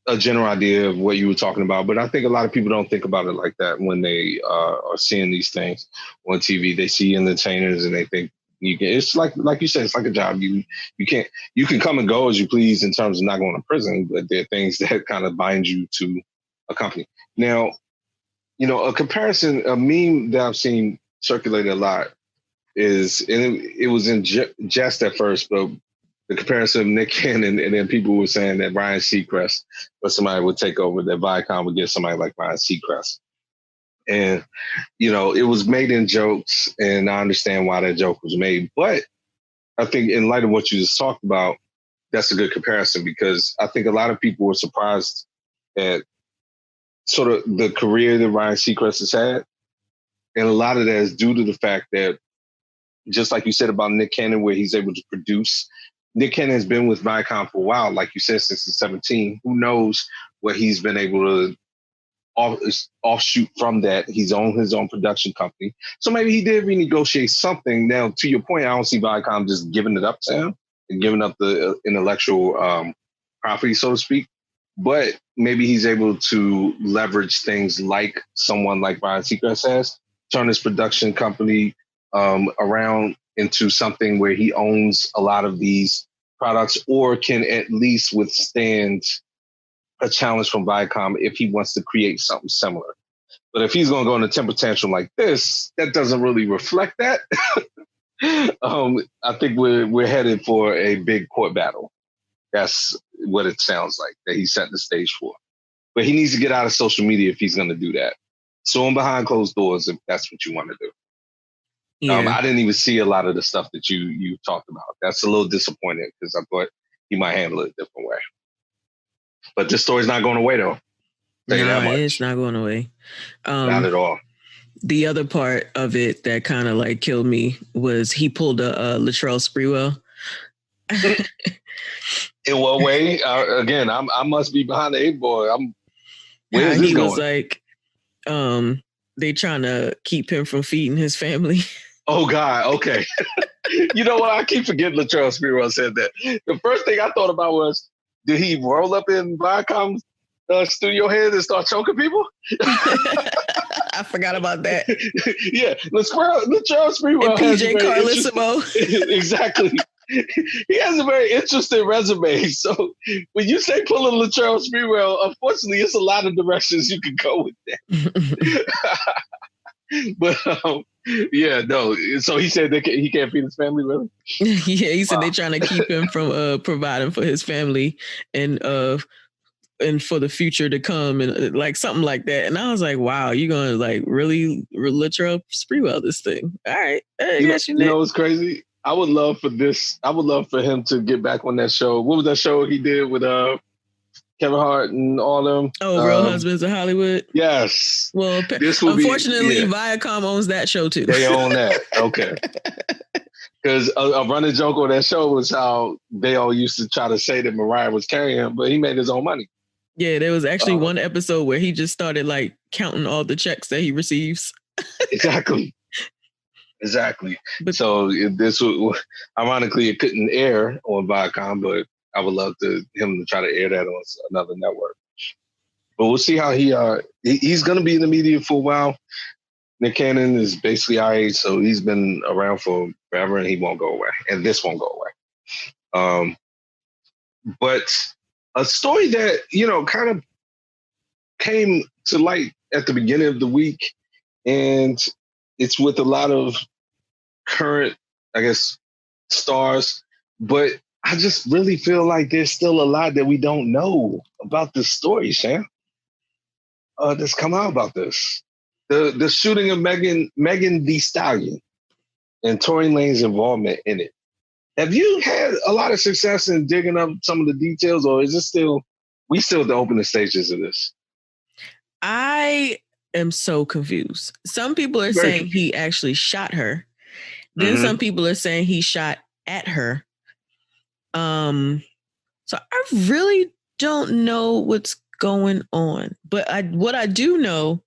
a general idea of what you were talking about, but I think a lot of people don't think about it like that when they are seeing these things on TV. They see entertainers and they think you can. It's like you said, it's like a job. You can come and go as you please in terms of not going to prison, but there are things that kind of bind you to a company. Now, a comparison, a meme that I've seen circulated a lot is, and it was in jest at first, but the comparison of Nick Cannon, and then people were saying that Ryan Seacrest, or somebody would take over, that Viacom would get somebody like Ryan Seacrest. And, it was made in jokes, and I understand why that joke was made. But I think in light of what you just talked about, that's a good comparison, because I think a lot of people were surprised at sort of the career that Ryan Seacrest has had. And a lot of that is due to the fact that, just like you said about Nick Cannon, where he's able to produce. Nick Cannon has been with Viacom for a while, like you said, since he's 17. Who knows what he's been able to offshoot from that. He's on his own production company. So maybe he did renegotiate something. Now, to your point, I don't see Viacom just giving it up to him and giving up the intellectual property, so to speak. But maybe he's able to leverage things like someone like Ryan Seacrest has, turn his production company around into something where he owns a lot of these products, or can at least withstand a challenge from Viacom if he wants to create something similar. But if he's going to go in a temper tantrum like this, that doesn't really reflect that. I think we're headed for a big court battle. That's what it sounds like that he's setting the stage for. But he needs to get out of social media if he's going to do that. So I'm behind closed doors if that's what you want to do. Yeah. I didn't even see a lot of the stuff that you talked about. That's a little disappointing, because I thought he might handle it a different way. But this story's not going away, though. No, it's not going away. Not at all. The other part of it that kind of like killed me was he pulled a Latrell Sprewell. In what way? Again, I must be behind the eight ball. Where is this going? Was like, they trying to keep him from feeding his family. Oh, God. Okay. You know what? I keep forgetting Latrell Sprewell said that. The first thing I thought about was, did he roll up in Viacom's studio head and start choking people? I forgot about that. Yeah. Latrell Sprewell and PJ Carlissimo. Exactly. He has a very interesting resume. So when you say pulling Latrell Sprewell, unfortunately, it's a lot of directions you can go with that. But yeah, no. So he said he can't feed his family, really? Yeah, he said they're trying to keep him from providing for his family and for the future to come, and like something like that. And I was like, wow, you're going to like really Latrell Sprewell this thing. All right. Hey, you know what's crazy? I would love for him to get back on that show. What was that show he did with Kevin Hart and all them? Oh, Real Husbands of Hollywood? Yes. Well, unfortunately, Viacom owns that show too. They own that. Okay. Because a running joke on that show was how they all used to try to say that Mariah was carrying him, but he made his own money. Yeah, there was actually one episode where he just started like counting all the checks that he receives. Exactly. But, so this was, ironically, it couldn't air on Viacom, but I would love him to try to air that on another network. But we'll see how he's going to be in the media for a while. Nick Cannon is basically our age, so he's been around for forever, and he won't go away. And this won't go away. But a story that, kind of came to light at the beginning of the week, and it's with a lot of current, I guess, stars, but I just really feel like there's still a lot that we don't know about this story, Sam. That's come out about this. The shooting of Megan Thee Stallion and Tory Lane's involvement in it. Have you had a lot of success in digging up some of the details, or is it we still at the opening stages of this? I am so confused. Some people are saying he actually shot her. Then some people are saying he shot at her. So I really don't know what's going on. But what I do know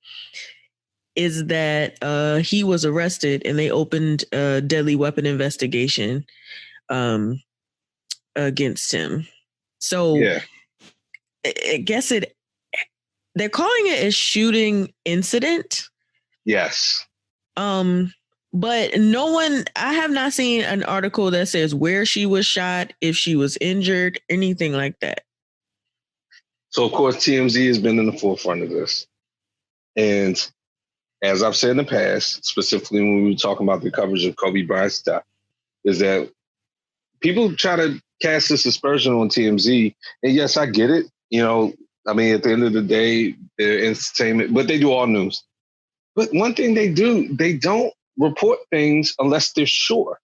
is that he was arrested and they opened a deadly weapon investigation against him. So I guess they're calling it a shooting incident. Yes. But I have not seen an article that says where she was shot, if she was injured, anything like that. So, of course, TMZ has been in the forefront of this. And as I've said in the past, specifically when we were talking about the coverage of Kobe Bryant's death, is that people try to cast this aspersion on TMZ. And yes, I get it. I mean, at the end of the day, they're entertainment, but they do all news. But one thing they do, they don't report things unless they're sure.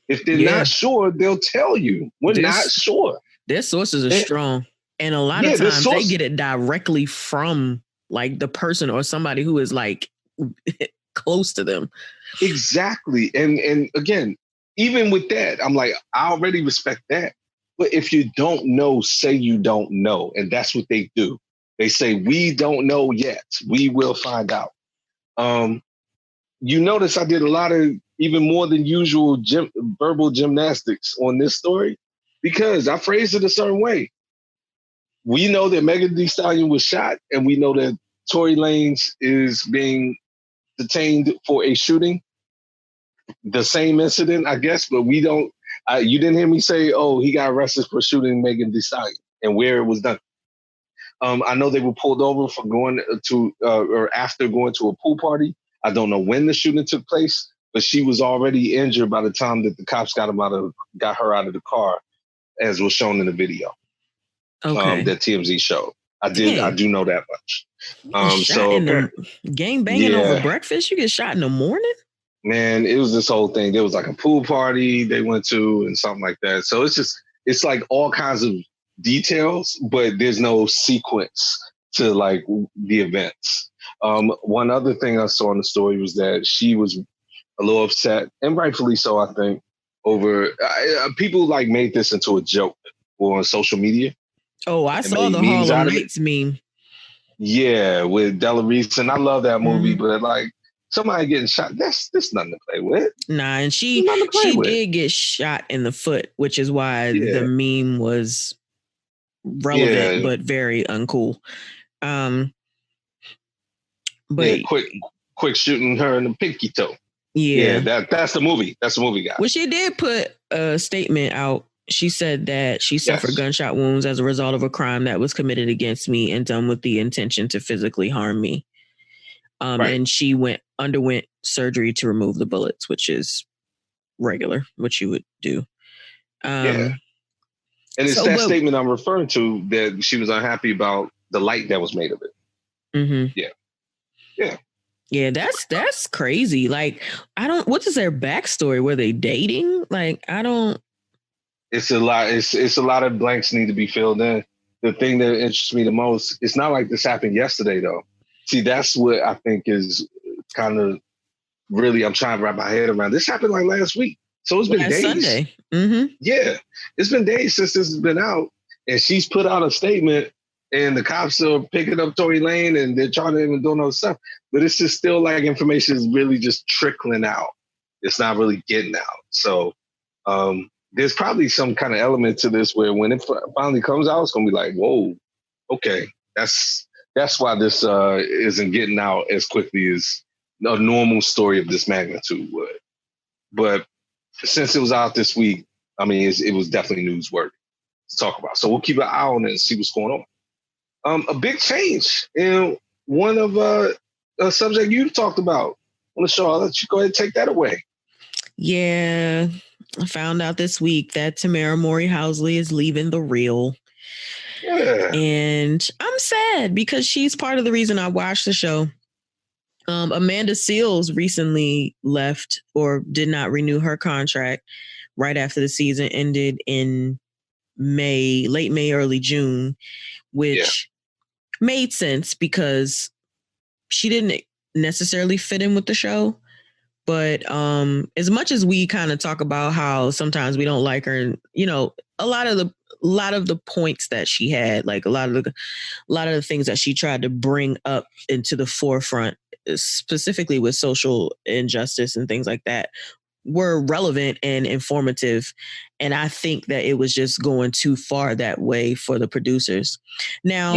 If they're not sure, they'll tell you. We're not sure. Their sources are strong. And a lot of times they get it directly from like the person or somebody who is like close to them. Exactly. And again, even with that, I'm like, I already respect that. But if you don't know, say you don't know. And that's what they do. They say, we don't know yet. We will find out. You notice I did a lot of even more than usual verbal gymnastics on this story because I phrased it a certain way. We know that Megan Thee Stallion was shot, and we know that Tory Lanez is being detained for a shooting. The same incident, I guess, but we don't. You didn't hear me say, "Oh, he got arrested for shooting Megan Thee Stallion," and where it was done. I know they were pulled over for going to or after going to a pool party. I don't know when the shooting took place, but she was already injured by the time that the cops got her out of the car, as was shown in the video. Okay. That TMZ showed. I do know that much. Gang banging over breakfast. You get shot in the morning. Man, it was this whole thing. There was like a pool party they went to and something like that. So it's like all kinds of details, but there's no sequence to like the events. One other thing I saw in the story was that she was a little upset, and rightfully so, I think, over people like made this into a joke on social media. Oh, I saw the Harlem Nights meme. Yeah, with Della Reese, and I love that movie, but like somebody getting shot, that's nothing to play with. Nah, and she did get shot in the foot, which is why the meme was relevant but very uncool. But quick shooting her in the pinky toe. Yeah, that's the movie. That's the movie, guys. Well, she did put a statement out. She said that she suffered gunshot wounds as a result of a crime that was committed against me and done with the intention to physically harm me. And she underwent surgery to remove the bullets, which is regular, what you would do. And it's that statement I'm referring to that she was unhappy about the light that was made of it. Mm-hmm. Yeah, that's crazy. Like, what is their backstory? Were they dating? Like, I don't. It's a lot. It's a lot of blanks need to be filled in. The thing that interests me the most, it's not like this happened yesterday, though. See, that's what I think is kind of really, I'm trying to wrap my head around. This happened like last week. So it's been days. Sunday. Mm-hmm. Yeah, it's been days since this has been out. And she's put out a statement and the cops are picking up Tory Lane and they're trying to even do all stuff. But it's just still like information is really just trickling out. It's not really getting out. So there's probably some kind of element to this where when it finally comes out, it's going to be like, whoa, okay. That's why this isn't getting out as quickly as a normal story of this magnitude would. But since it was out this week, I mean, it was definitely newsworthy to talk about. So we'll keep an eye on it and see what's going on. A big change in one of a subject you talked about on the show. I'll let you go ahead and take that away. Yeah, I found out this week that Tamara Mowry Housley is leaving The Real. Yeah. And I'm sad because she's part of the reason I watched the show. Amanda Seales recently left or did not renew her contract right after the season ended in late May, early June, which made sense because she didn't necessarily fit in with the show. But as much as we kind of talk about how sometimes we don't like her, you know, a lot of the points that she had, like a lot of the things that she tried to bring up into the forefront, specifically with social injustice and things like that, were relevant and informative. And I think that it was just going too far that way for the producers. Now,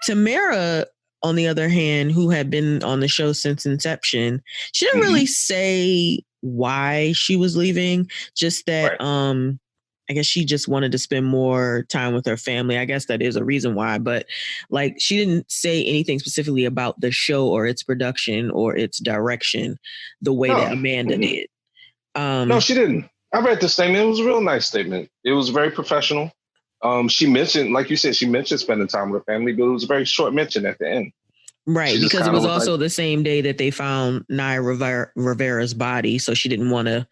Tamara, on the other hand, who had been on the show since inception, she didn't really say why she was leaving, just that I guess she just wanted to spend more time with her family. I guess that is a reason why, but like she didn't say anything specifically about the show or its production or its direction the way that Amanda did. No, she didn't. I read the statement. It was a real nice statement. It was very professional. She mentioned, like you said, she mentioned spending time with her family, but it was a very short mention at the end. Right, because it was also the same day that they found Naya Rivera's body, so she didn't want to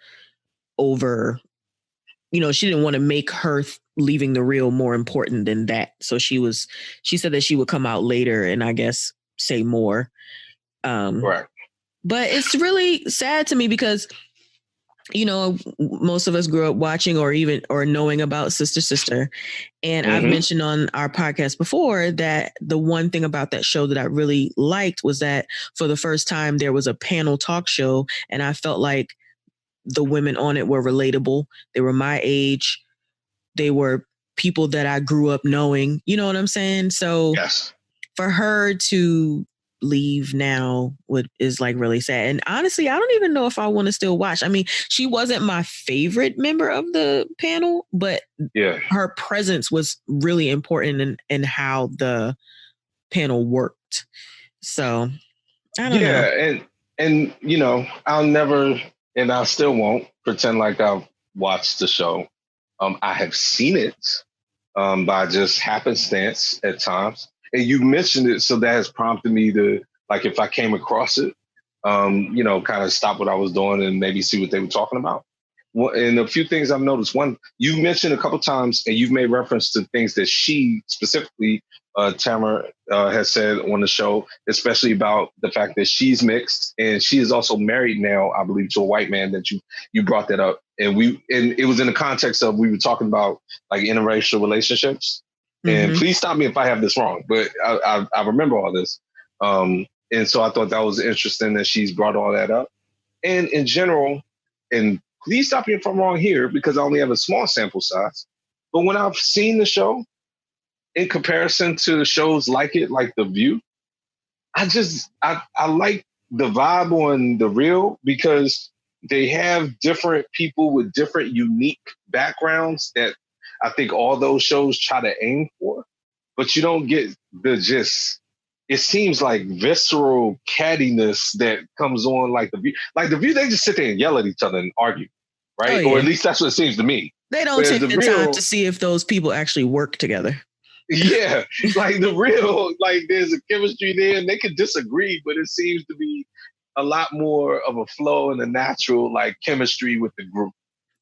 she didn't want to make her leaving the real more important than that. So she said that she would come out later and I guess say more. Right. But it's really sad to me because, most of us grew up watching or knowing about Sister. And I've mentioned on our podcast before that the one thing about that show that I really liked was that for the first time there was a panel talk show, and I felt like the women on it were relatable. They were my age. They were people that I grew up knowing. You know what I'm saying? So for her to leave now is like really sad. And honestly, I don't even know if I want to still watch. I mean, she wasn't my favorite member of the panel, but her presence was really important in how the panel worked. So I don't know. Yeah, and I'll never, and I still won't pretend like I've watched the show. I have seen it by just happenstance at times. And you mentioned it, so that has prompted me to, like, if I came across it, kind of stop what I was doing and maybe see what they were talking about. And a few things I've noticed. One, you've mentioned a couple times, and you've made reference to things that she specifically, Tamara, has said on the show, especially about the fact that she's mixed and she is also married now, I believe, to a white man. That you brought that up, and it was in the context of we were talking about like interracial relationships. And please stop me if I have this wrong, but I remember all this. And so I thought that was interesting that she's brought all that up. And in general, and please stop me if I'm wrong here, because I only have a small sample size. But when I've seen the show, in comparison to the shows like it, like The View, I like the vibe on The Real because they have different people with different unique backgrounds that I think all those shows try to aim for, but you don't get the just, it seems like visceral cattiness that comes on like The View. Like The View, they just sit there and yell at each other and argue, right? Oh, yeah. Or at least that's what it seems to me. They don't take the time to see if those people actually work together. Yeah, like The Real, like there's a chemistry there and they could disagree, but it seems to be a lot more of a flow and a natural like chemistry with the group.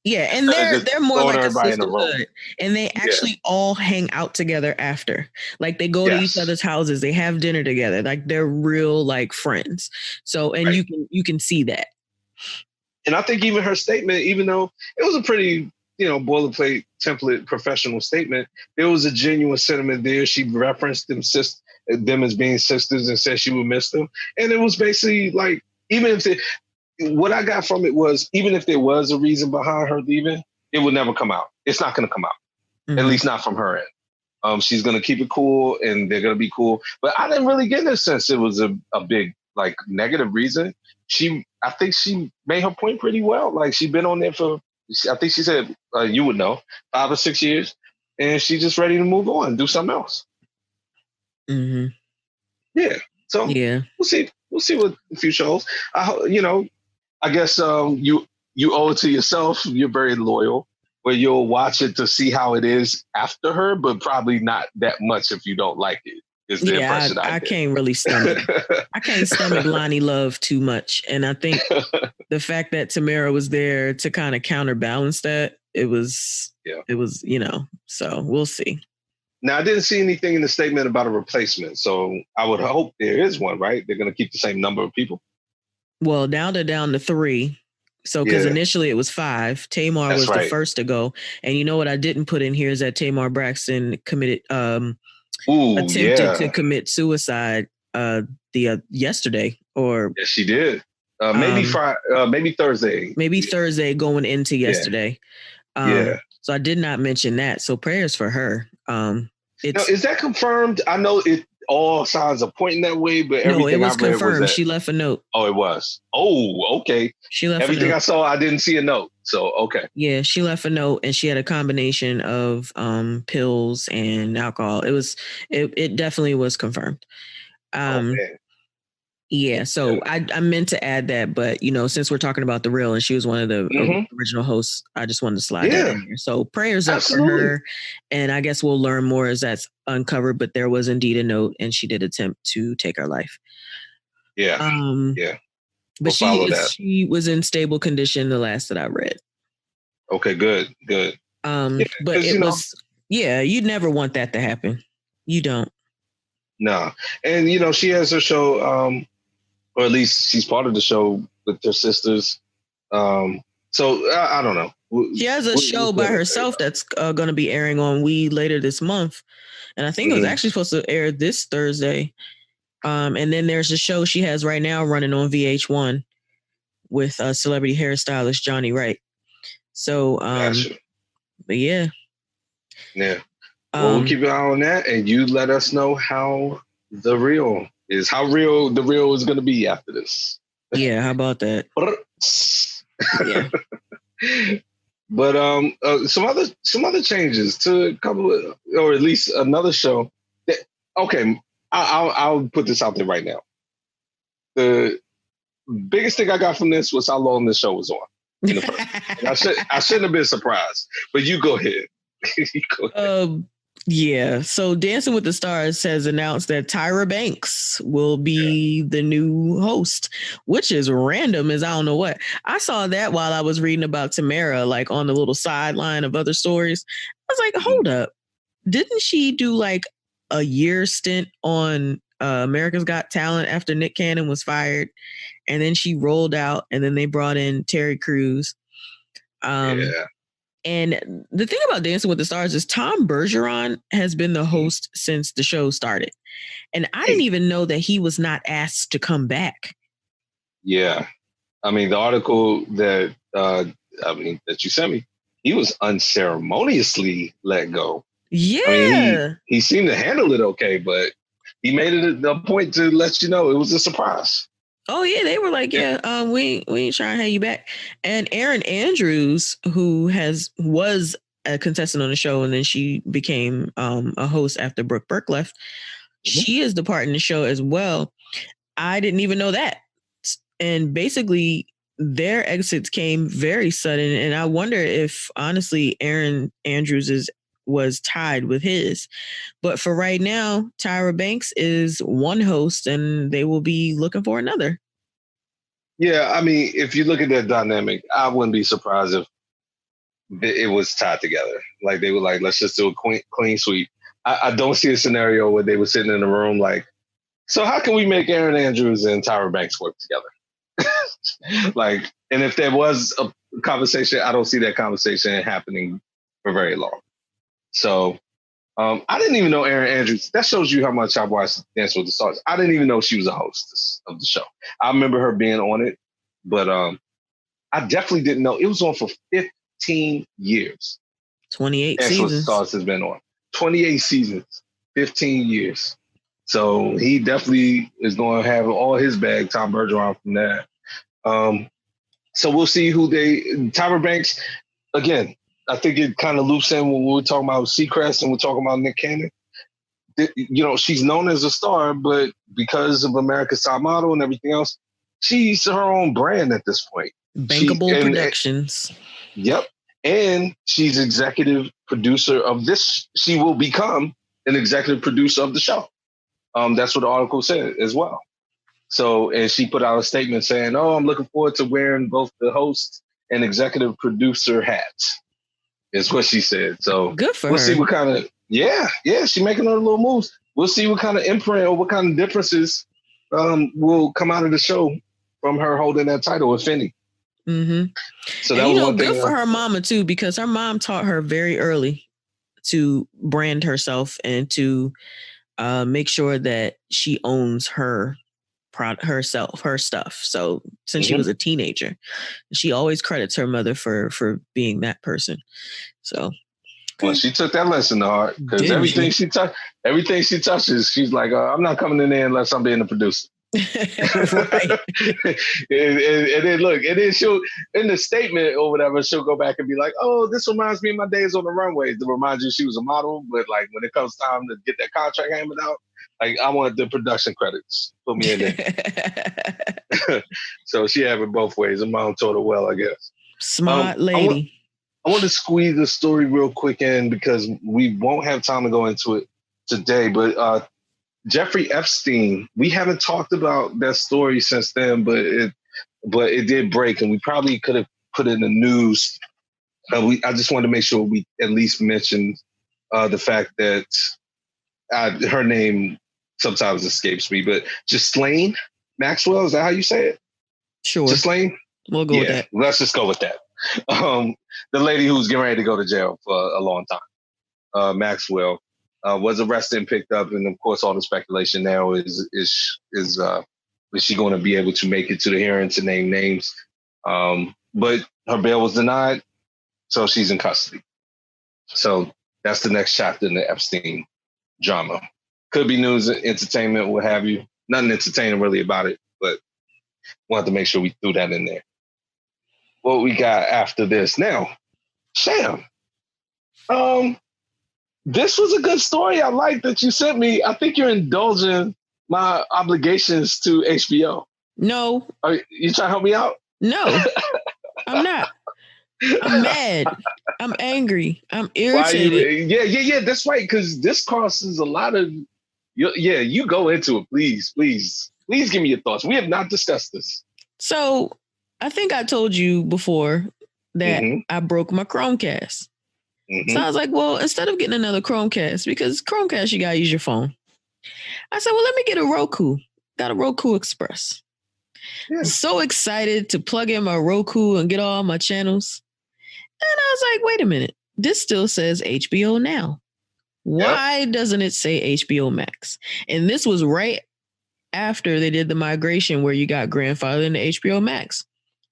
Yeah, and they're more like a sisterhood, and they actually all hang out together after. Like they go to each other's houses, they have dinner together. Like they're real like friends. So, and you can see that. And I think even her statement, even though it was a pretty boilerplate template professional statement, there was a genuine sentiment there. She referenced them as being sisters and said she would miss them, and it was basically like even if what I got from it was, even if there was a reason behind her leaving, it would never come out. It's not going to come out, at least not from her end. She's going to keep it cool and they're going to be cool. But I didn't really get in a sense it was a big, like, negative reason. I think she made her point pretty well. Like, she'd been on there for, I think she said, you would know, 5 or 6 years. And she's just ready to move on and do something else. Mm-hmm. Yeah. So we'll see. We'll see what the future holds. I guess you owe it to yourself. You're very loyal, where you'll watch it to see how it is after her, but probably not that much if you don't like it. Is the impression I can't really stomach. I can't stomach Lonnie Love too much, and I think the fact that Tamara was there to kind of counterbalance that, it was. So we'll see. Now, I didn't see anything in the statement about a replacement, so I would hope there is one. Right? They're going to keep the same number of people. Well, now they're down to 3. So, because initially it was 5. Tamar was the first to go. And you know what I didn't put in here is that Tamar Braxton attempted to commit suicide yesterday. Yes, she did. Maybe Friday, maybe Thursday. Maybe Thursday going into yesterday. Yeah. So I did not mention that. So prayers for her. Now, is that confirmed? I know all signs are pointing that way, but everything it was I read confirmed. was that she left a note. Oh, it was. Oh, okay. She left everything a note. I saw. I didn't see a note. So okay. Yeah, she left a note, and she had a combination of pills and alcohol. It definitely was confirmed. Yeah, so I meant to add that, but since we're talking about The Real and she was one of the original hosts, I just wanted to slide that in there. So prayers up for her, and I guess we'll learn more as that's uncovered. But there was indeed a note, and she did attempt to take her life. Yeah, but she was in stable condition the last that I read. Okay, good. But it was you'd never want that to happen. You don't. No, and she has her show. Or at least she's part of the show with her sisters. So I don't know. She has a show by herself that's going to be airing on We later this month. And I think it was actually supposed to air this Thursday. And then there's a show she has right now running on VH1 with celebrity hairstylist Johnny Wright. So, but yeah. Yeah. Well, we'll keep an eye on that, and you let us know how The Real is, how real The Real is going to be after this. Yeah, how about that? Yeah. But some other changes to a couple of, or at least another show. I'll put this out there right now. The biggest thing I got from this was how long this show was on. I shouldn't have been surprised, but you go ahead. Yeah. So Dancing with the Stars has announced that Tyra Banks will be the new host, which is random as I don't know what. I saw that while I was reading about Tamara, like on the little sideline of other stories. I was like, hold up. Didn't she do like a year stint on America's Got Talent after Nick Cannon was fired? And then she rolled out, and then they brought in Terry Crews. And the thing about Dancing with the Stars is Tom Bergeron has been the host since the show started. And I didn't even know that he was not asked to come back. Yeah. I mean, the article that that you sent me, he was unceremoniously let go. Yeah. I mean, he seemed to handle it okay, but he made it a point to let you know it was a surprise. Oh yeah, they were like, we ain't trying to have you back. And Erin Andrews, who was a contestant on the show, and then she became a host after Brooke Burke left. She is departing the show as well. I didn't even know that. And basically, their exits came very sudden. And I wonder if, honestly, Erin Andrews was tied with his. But for right now, Tyra Banks is one host, and they will be looking for another. Yeah, I mean, if you look at that dynamic, I wouldn't be surprised if it was tied together. Like they were like, let's just do a clean sweep. I don't see a scenario where they were sitting in a room like, so how can we make Erin Andrews and Tyra Banks work together? And if there was a conversation, I don't see that conversation happening for very long. So I didn't even know Erin Andrews. That shows you how much I watched Dance with the Stars. I didn't even know she was a hostess of the show. I remember her being on it, but I definitely didn't know. It was on for 15 years. 28 Dance seasons. with the Stars has been on. 28 seasons, 15 years. So he definitely is going to have all his bag, Tom Bergeron, from that. So we'll see who Tyra Banks, again, I think it kind of loops in when we were talking about Seacrest and we're talking about Nick Cannon. She's known as a star, but because of America's Top Model and everything else, she's her own brand at this point. Bankable Productions. Yep. And she's executive producer of this. She will become an executive producer of the show. That's what the article said as well. So, and she put out a statement saying, I'm looking forward to wearing both the host and executive producer hats. Is what she said. So good for her. We'll see what kind of she's making her little moves. We'll see what kind of imprint or what kind of differences will come out of the show from her holding that title, if any. Mm-hmm. So that was one thing. Good for her mama too, because her mom taught her very early to brand herself and to make sure that she owns her her stuff. So since she was a teenager, she always credits her mother for being that person. So. Well, she took that lesson to heart because everything she touches, she's like, I'm not coming in there unless I'm being the producer. Right. and then look, and then she'll, in the statement or whatever, she'll go back and be like, oh, this reminds me of my days on the runway to remind you she was a model. But like when it comes time to get that contract hammered out, like I want the production credits. Put me in there. So she have it both ways. And mom told her well, I guess. Smart lady. I want to squeeze the story real quick in because we won't have time to go into it today. But Jeffrey Epstein, we haven't talked about that story since then, but it did break, and we probably could have put it in the news. I just wanted to make sure we at least mentioned the fact that her name sometimes escapes me, but Ghislaine Maxwell, is that how you say it? Sure. Ghislaine? We'll go with that. Let's just go with that. The lady who's getting ready to go to jail for a long time, Maxwell, was arrested and picked up, and of course, all the speculation now is she going to be able to make it to the hearing to name names? But her bail was denied, so she's in custody. So that's the next chapter in the Epstein drama. Could be news, entertainment, what have you. Nothing entertaining really about it, but wanted to make sure we threw that in there. What we got after this now, Sham. This was a good story. I like that you sent me. I think you're indulging my obligations to HBO. No. Are you trying to help me out? No, I'm not. I'm mad. I'm angry. I'm irritated. Yeah. That's right. Because this crosses a lot of. You go into it, please. Give me your thoughts. We have not discussed this. So I think I told you before that I broke my Chromecast. So I was like, well, instead of getting another Chromecast, because Chromecast, you got to use your phone. I said, well, let me get a Roku. Got a Roku Express. Yeah. So excited to plug in my Roku and get all my channels. And I was like, wait a minute. This still says HBO Now. Why doesn't it say HBO Max? And this was right after they did the migration where you got grandfathered into HBO Max.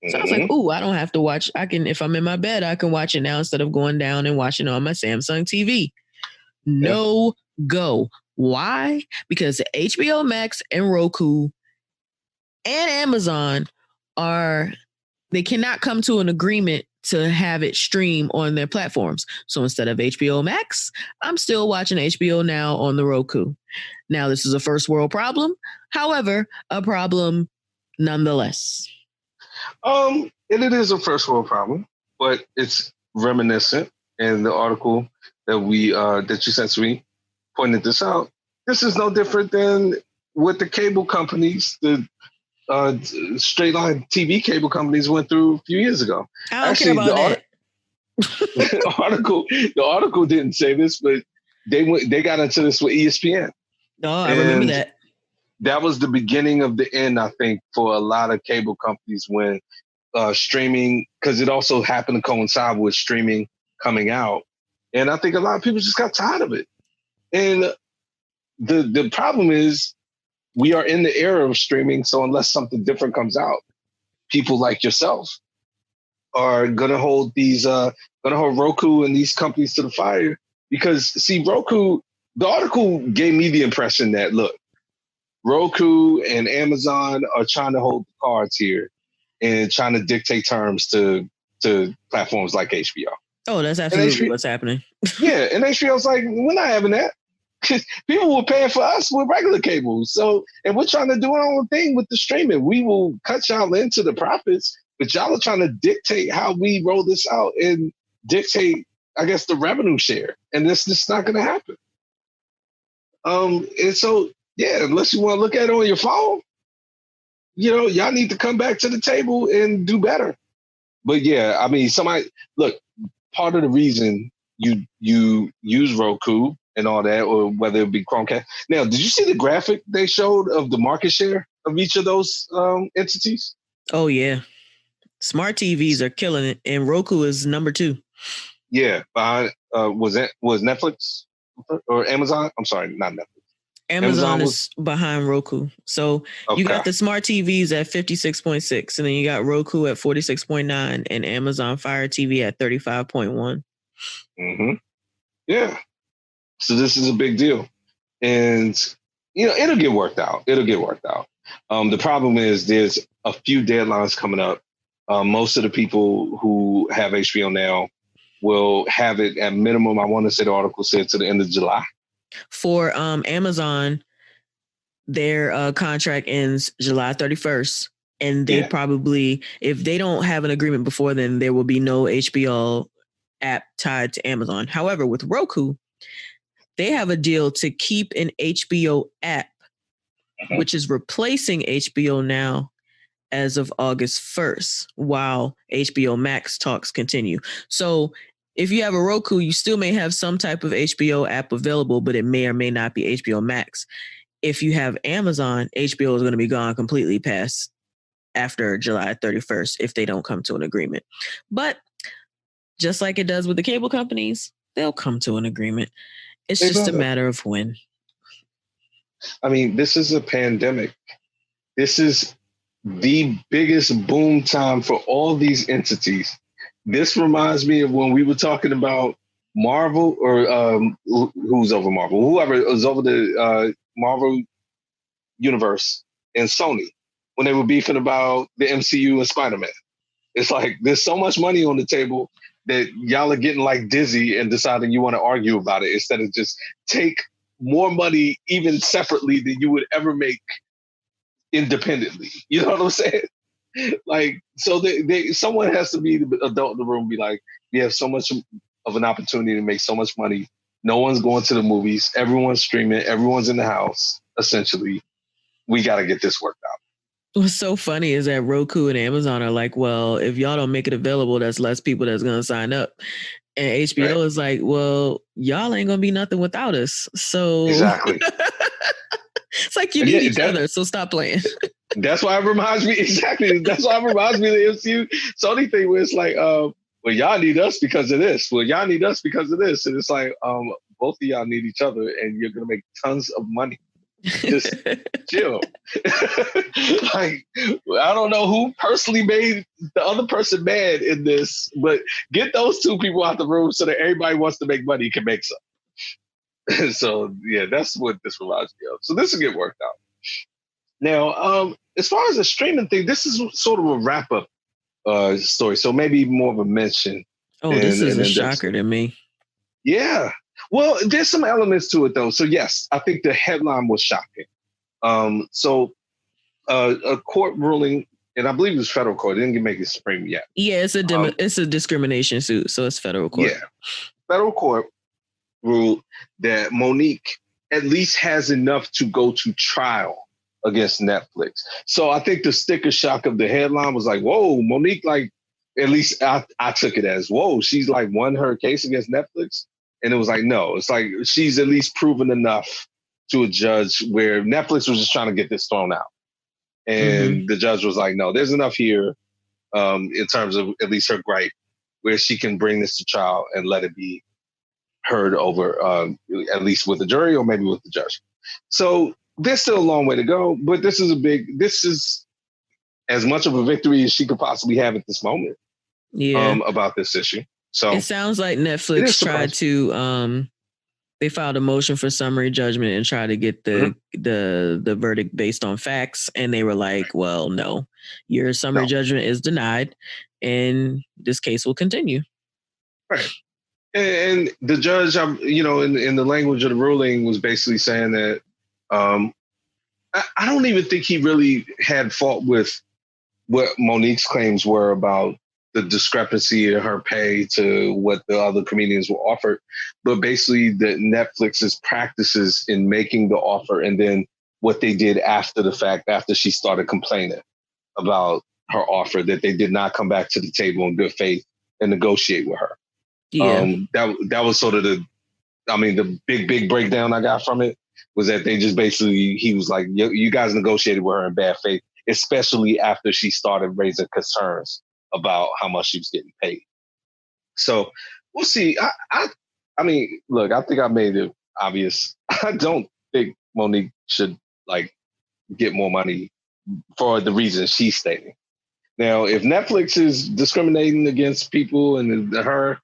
So I was like, ooh, I don't have to watch. I can, if I'm in my bed, I can watch it now instead of going down and watching it on my Samsung TV. No go. Why? Because the HBO Max and Roku and Amazon they cannot come to an agreement to have it stream on their platforms. So instead of HBO Max, I'm still watching HBO Now on the Roku. Now, this is a first world problem. However, a problem nonetheless. It is a first world problem, but it's reminiscent. And the article that you sent to me pointed this out. This is no different than what the cable companies, the straight line TV cable companies went through a few years ago. I don't care about that. The article didn't say this, but they got into this with ESPN. Oh, I remember that. That was the beginning of the end, I think, for a lot of cable companies when streaming, because it also happened to coincide with streaming coming out. And I think a lot of people just got tired of it. And the problem is we are in the era of streaming. So unless something different comes out, people like yourself are going to hold Roku and these companies to the fire. Because see, Roku, the article gave me the impression that, look, Roku and Amazon are trying to hold the cards here and trying to dictate terms to platforms like HBO. Oh, that's absolutely what's happening. Yeah, and HBO's like, we're not having that. People were paying for us with regular cable. So, and we're trying to do our own thing with the streaming. We will cut y'all into the profits, but y'all are trying to dictate how we roll this out and dictate, I guess, the revenue share. And this is not going to happen. And so, yeah, unless you want to look at it on your phone, y'all need to come back to the table and do better. But yeah, I mean, part of the reason you use Roku and all that, or whether it be Chromecast. Now, did you see the graphic they showed of the market share of each of those entities? Oh, yeah. Smart TVs are killing it, and Roku is number 2. Yeah, was Netflix or Amazon? I'm sorry, not Netflix. Amazon Amazon was is behind Roku. So you okay. got the smart TVs at 56.6, and then you got Roku at 46.9, and Amazon Fire TV at 35.1. Mm-hmm. Yeah. So this is a big deal. And, it'll get worked out. It'll get worked out. The problem is there's a few deadlines coming up. Most of the people who have HBO now will have it at minimum. I want to say the article said to the end of July. For Amazon, their contract ends July 31st. And they probably, if they don't have an agreement before then, there will be no HBO app tied to Amazon. However, with Roku, they have a deal to keep an HBO app, which is replacing HBO Now as of August 1st, while HBO Max talks continue. So if you have a Roku, you still may have some type of HBO app available, but it may or may not be HBO Max. If you have Amazon, HBO is going to be gone completely past after July 31st if they don't come to an agreement. But just like it does with the cable companies, they'll come to an agreement. It's just a matter of when. I mean, this is a pandemic. This is the biggest boom time for all these entities. This reminds me of when we were talking about Marvel, or who's over Marvel? Whoever is over the Marvel universe and Sony, when they were beefing about the MCU and Spider-Man. It's like there's so much money on the table that y'all are getting like dizzy and deciding you want to argue about it instead of just take more money even separately than you would ever make independently. You know what I'm saying? Like, so someone has to be the adult in the room and be like, we have so much of an opportunity to make so much money. No one's going to the movies. Everyone's streaming. Everyone's in the house, essentially. We got to get this worked out. What's so funny is that Roku and Amazon are like, well, if y'all don't make it available, that's less people that's going to sign up. And HBO is like, well, y'all ain't going to be nothing without us. So exactly. It's like you need each other, so stop playing. That's why it reminds me, exactly. That's why it reminds me of the MCU Sony thing where it's like, well, y'all need us because of this. Well, y'all need us because of this. And it's like, both of y'all need each other and you're going to make tons of money. Just chill. Like, I don't know who personally made the other person mad in this, but get those two people out the room so that everybody wants to make money can make some. So yeah, that's what this reminds me of. So this will get worked out. Now, as far as the streaming thing, this is sort of a wrap up story. So maybe more of a mention. This is a shocker to me. Yeah. Well, there's some elements to it though. So yes, I think the headline was shocking. So a court ruling, and I believe it was federal court. It didn't make it Supreme yet. Yeah, it's a discrimination suit, so it's federal court. Yeah, federal court ruled that Monique at least has enough to go to trial against Netflix. So I think the sticker shock of the headline was like, whoa, Monique, like, at least I took it as, whoa, she's like won her case against Netflix. And it was like, no, it's like she's at least proven enough to a judge where Netflix was just trying to get this thrown out. And the judge was like, no, there's enough here in terms of at least her gripe where she can bring this to trial and let it be heard over at least with the jury or maybe with the judge. So there's still a long way to go, but this is as much of a victory as she could possibly have at this moment about this issue. So it sounds like Netflix tried to they filed a motion for summary judgment and tried to get the verdict based on facts, and they were like, well, no, your summary judgment is denied and this case will continue. Right. And the judge, in the language of the ruling was basically saying that I don't even think he really had fault with what Monique's claims were about the discrepancy in her pay to what the other comedians were offered, but basically that Netflix's practices in making the offer and then what they did after the fact, after she started complaining about her offer, that they did not come back to the table in good faith and negotiate with her. Yeah. That was sort of the big breakdown I got from it was that they just basically, he was like, you guys negotiated with her in bad faith, especially after she started raising concerns about how much she was getting paid. So we'll see. I mean, look, I think I made it obvious. I don't think Monique should like get more money for the reasons she's stating. Now, if Netflix is discriminating against people and her,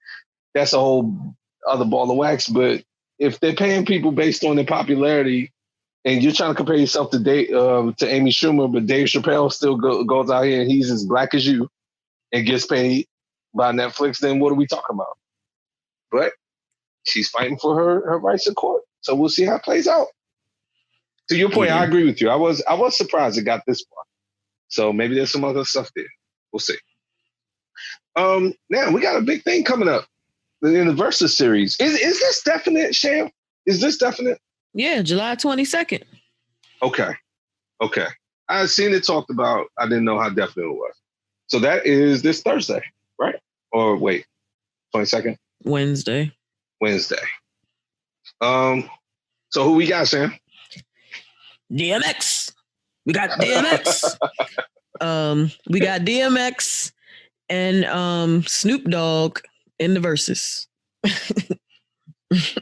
that's a whole other ball of wax. But if they're paying people based on their popularity, and you're trying to compare yourself to Amy Schumer, but Dave Chappelle still goes out here and he's as black as you and gets paid by Netflix, then what are we talking about? But she's fighting for her rights in court, so we'll see how it plays out. To your point, I agree with you. I was surprised it got this far. So maybe there's some other stuff there. We'll see. Now we got a big thing coming up in the Versus series. Is this definite, Sham? Is this definite? Yeah, July 22nd. Okay. I seen it talked about. I didn't know how definite it was. So that is this Thursday, right? Or wait, 22nd? Wednesday. So who we got, Sam? DMX. We got DMX. We got DMX and Snoop Dogg in the Versus.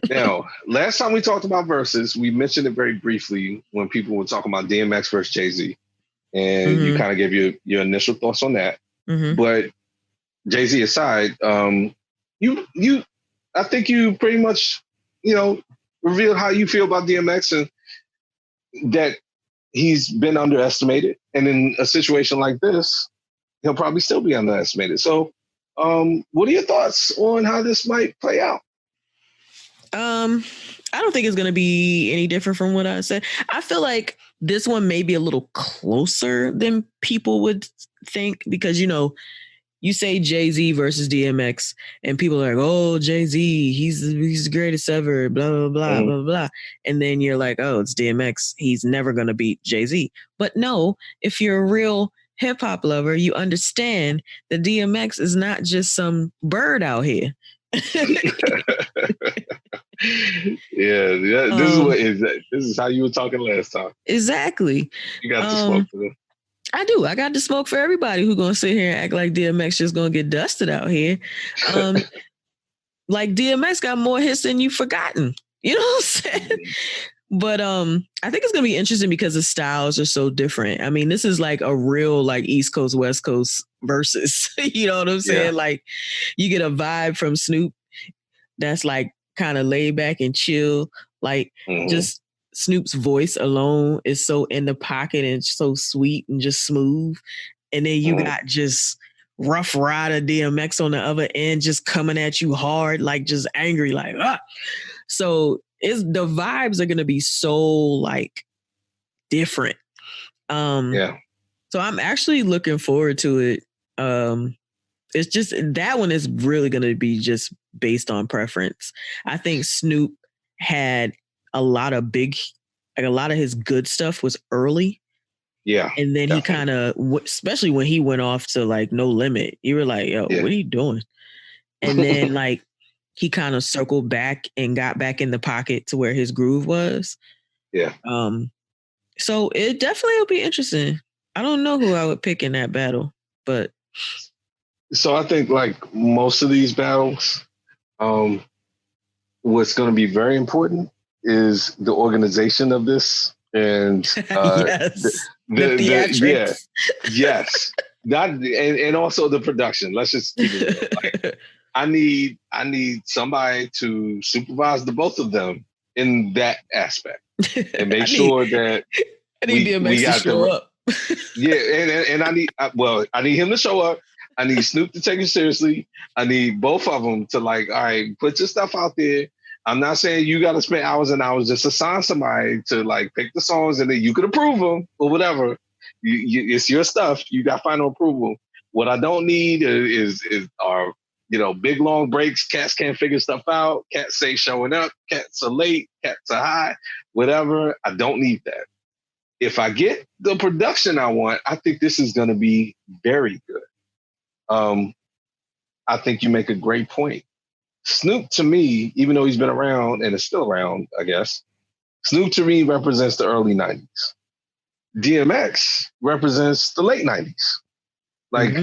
Now, last time we talked about Versus, we mentioned it very briefly when people were talking about DMX versus Jay-Z. And you kind of gave your initial thoughts on that. But Jay-Z aside, I think you pretty much, revealed how you feel about DMX and that he's been underestimated. And in a situation like this, he'll probably still be underestimated. So what are your thoughts on how this might play out? I don't think it's going to be any different from what I said. I feel like this one may be a little closer than people would think because, you say Jay-Z versus DMX and people are like, oh, Jay-Z, he's the greatest ever, blah, blah, blah, blah, blah. And then you're like, oh, it's DMX. He's never going to beat Jay-Z. But no, if you're a real hip hop lover, you understand that DMX is not just some bird out here. Yeah. This is how you were talking last time. Exactly. You got the smoke for them. I do. I got the smoke for everybody who's gonna sit here and act like DMX just gonna get dusted out here. Like DMX got more hits than you've forgotten. You know what I'm saying? But I think it's gonna be interesting because the styles are so different. I mean, this is like a real like East Coast, West Coast versus. You know what I'm saying? Yeah. Like you get a vibe from Snoop that's like kind of laid back and chill. Like just Snoop's voice alone is so in the pocket and so sweet and just smooth. And then you got just Rough Rider DMX on the other end, just coming at you hard, like just angry, like, ah. So the vibes are going to be so like different. So I'm actually looking forward to it. It's just that one is really going to be just based on preference. I think Snoop had a lot of his good stuff was early. Yeah. And then he kind of, especially when he went off to like No Limit, you were like, yo, what are you doing? And then like he kind of circled back and got back in the pocket to where his groove was. Yeah. So it definitely will be interesting. I don't know who I would pick in that battle, but. So I think like most of these battles, what's going to be very important is the organization of this and yes. The theatrics. Yes. That and also the production. Let's just keep it real. Like, I need somebody to supervise the both of them in that aspect and make sure that we got to show up. And I need him to show up. I need Snoop to take it seriously. I need both of them to like, all right, put your stuff out there. I'm not saying you got to spend hours and hours. Just assign somebody to like pick the songs and then you could approve them or whatever. It's your stuff. You got final approval. What I don't need is big long breaks. Cats can't figure stuff out. Cats say showing up. Cats are late. Cats are high. Whatever. I don't need that. If I get the production I want, I think this is going to be very good. I think you make a great point. Snoop, to me, even though he's been around and is still around, I guess, Snoop to me represents the early 90s. DMX represents the late 90s. Like,